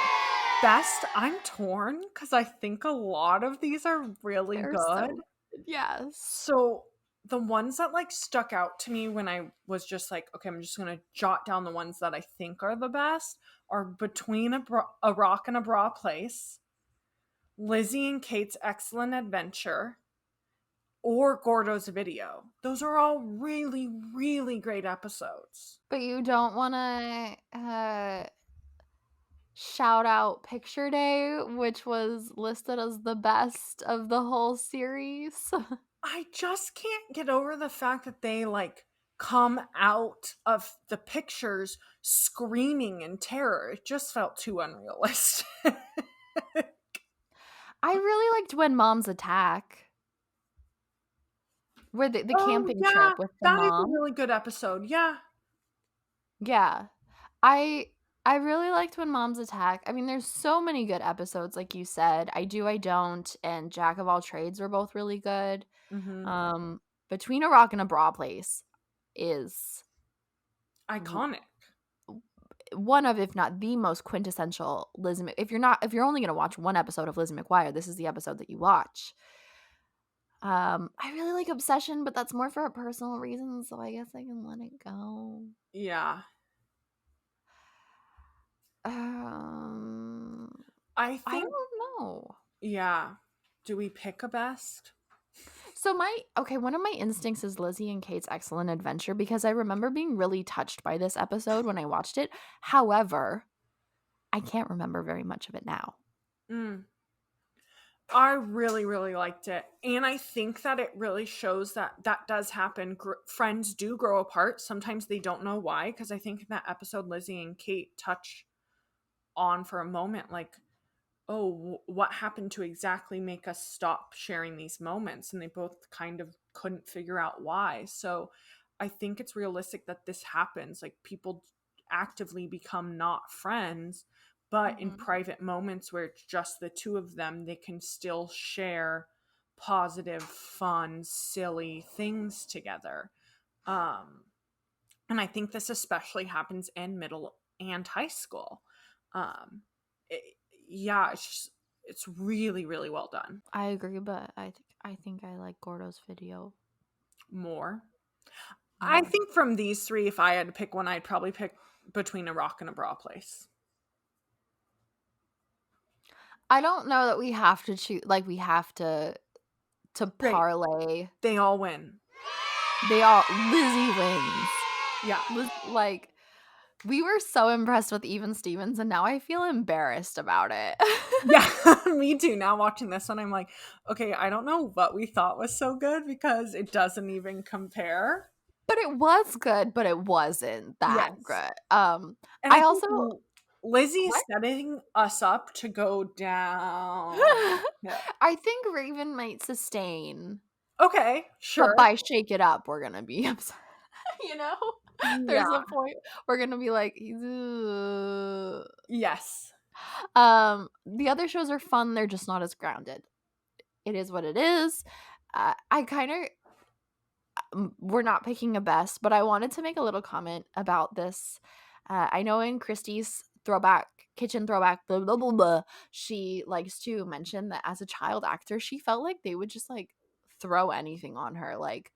Best, I'm torn because I think a lot of these are really They're good. so good. Yes. So the ones that like stuck out to me when I was just like, okay, I'm just gonna jot down the ones that I think are the best are Between a Rock and a Bra Place, Lizzie and Kate's Excellent Adventure, or Gordo's Video. Those are all really, really great episodes. But you don't want to shout out Picture Day, which was listed as the best of the whole series. I just can't get over the fact that they like come out of the pictures screaming in terror. It just felt too unrealistic. I really liked When Moms Attack, where the Oh camping yeah, trip with the that is a mom. really good episode. Yeah. Yeah. I really liked When Moms Attack. I mean, there's so many good episodes, like you said. I Do, I Don't, and Jack of All Trades were both really good. Mm-hmm. Between a Rock and a Bra Place is Iconic. one of, if not the most quintessential Lizzie if you're only going to watch one episode of Lizzie McGuire, this is the episode that you watch. I really like Obsession, but that's more for a personal reason, so I guess I can let it go. Yeah. I I think, don't know. yeah. Do we pick a best? So one of my instincts is Lizzie and Kate's Excellent Adventure, because I remember being really touched by this episode when I watched it. However, I can't remember very much of it now. Mm. I really, really liked it. And I think that it really shows that that does happen. Friends do grow apart. Sometimes they don't know why. Because I think in that episode, Lizzie and Kate touch on for a moment, like, oh, what happened to exactly make us stop sharing these moments? And they both kind of couldn't figure out why. So I think it's realistic that this happens. Like, people actively become not friends, but in private moments where it's just the two of them, they can still share positive, fun, silly things together. And I think this especially happens in middle and high school. Um, yeah, it's really, really well done. I agree, but I think I like Gordo's Video More. I more. think from these three, if I had to pick one, I'd probably pick Between a Rock and a Bra Place. I don't know that we have to choose, like, we have to Great. parlay. They all win. Lizzie wins. Yeah. Like, we were so impressed with Even Stevens, and now I feel embarrassed about it. Yeah, me too. Now watching this one, I'm like, okay, I don't know what we thought was so good because it doesn't even compare. But it was good, but it wasn't that Yes. good. And I I also think Lizzie's What? setting us up to go down. Yeah. I think Raven might sustain, Okay, sure. but by Shake It Up, we're gonna be upset. You know? There's Yeah. a point we're gonna be like, "Ugh." Yes. The other shows are fun, they're just not as grounded. It is what it is. I kinda we're not picking a best, but I wanted to make a little comment about this. I know in Christie's kitchen throwback, blah, blah, blah, blah, she likes to mention that as a child actor, she felt like they would just like throw anything on her. Like,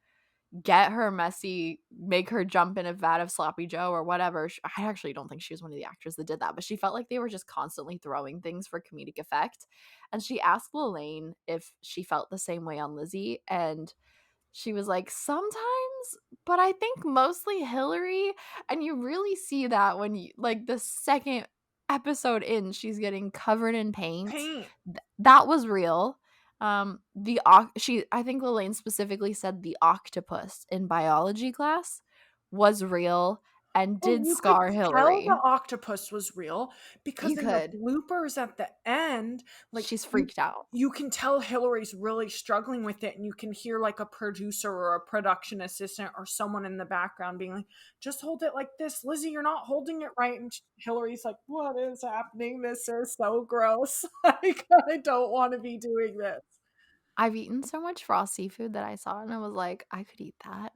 get her messy, make her jump in a vat of sloppy joe or whatever. I actually don't think she was one of the actors that did that, but she felt like they were just constantly throwing things for comedic effect. And she asked Lelaine if she felt the same way on Lizzie, and she was like, "Sometimes, but I think mostly Hillary." And you really see that when you like the second episode in, she's getting covered in paint. Paint. That was real. She I think Lelaine specifically said the octopus in biology class was real and Oh, did you could scar tell the Hillary. octopus was real You because in the could. bloopers at the end, like She's you freaked out. you can tell Hillary's really struggling with it, and you can hear like a producer or a production assistant or someone in the background being like, "Just hold it like this, Lizzie. You're not holding it right." And Hillary's like, "What is happening? This is so gross. Like, I don't want to be doing this." I've eaten so much raw seafood that I saw and I was like, I could eat that.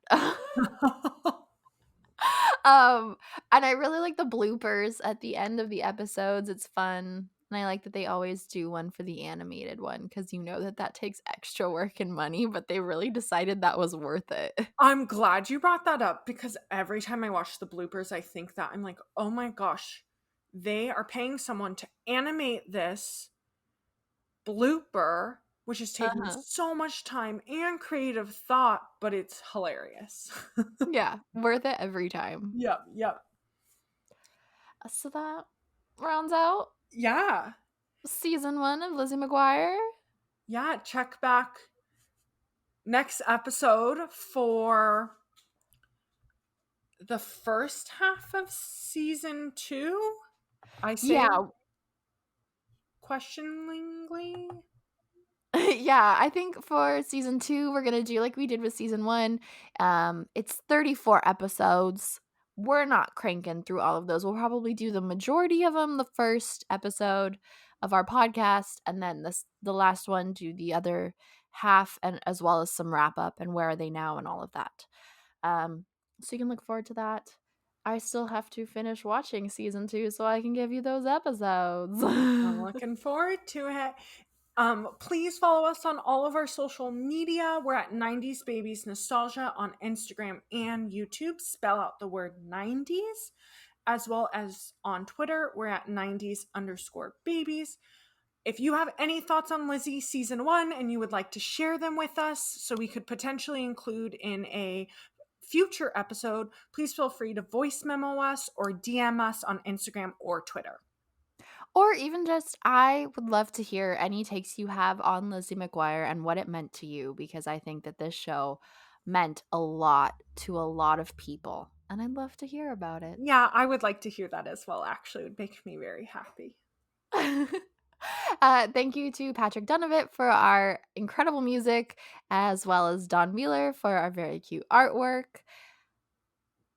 Um, and I really like the bloopers at the end of the episodes. It's fun. And I like that they always do one for the animated one because you know that that takes extra work and money, but they really decided that was worth it. I'm glad you brought that up because every time I watch the bloopers, I think that I'm like, oh my gosh, they are paying someone to animate this blooper, which is taking Uh-huh. so much time and creative thought, but it's hilarious. Yeah, worth it every time. Yep, yep. So that rounds out Yeah, season 1 of Lizzie McGuire. yeah. Check back next episode for the first half of season 2. I say Yeah, questioningly. yeah, I think for season 2, we're gonna do like we did with season 1. It's 34 episodes. We're not cranking through all of those. We'll probably do the majority of them the first episode of our podcast, and then the last one do the other half, and as well as some wrap up and where are they now and all of that. So you can look forward to that. I still have to finish watching season 2 so I can give you those episodes. I'm looking forward to it. Please follow us on all of our social media. We're at 90s Babies Nostalgia on Instagram and YouTube. Spell out the word 90s. As well as on Twitter, we're at 90s_babies. If you have any thoughts on Lizzie season 1 and you would like to share them with us so we could potentially include in a future episode, please feel free to voice memo us or DM us on Instagram or Twitter. Or even just, I would love to hear any takes you have on Lizzie McGuire and what it meant to you, because I think that this show meant a lot to a lot of people. And I'd love to hear about it. Yeah, I would like to hear that as well, actually. It would make me very happy. Thank you to Patrick Dunovit for our incredible music, as well as Don Wheeler for our very cute artwork.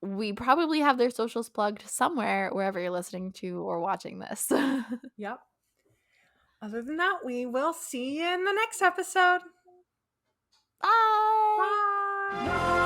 We probably have their socials plugged somewhere, wherever you're listening to or watching this. Yep. Other than that, we will see you in the next episode. Bye! Bye!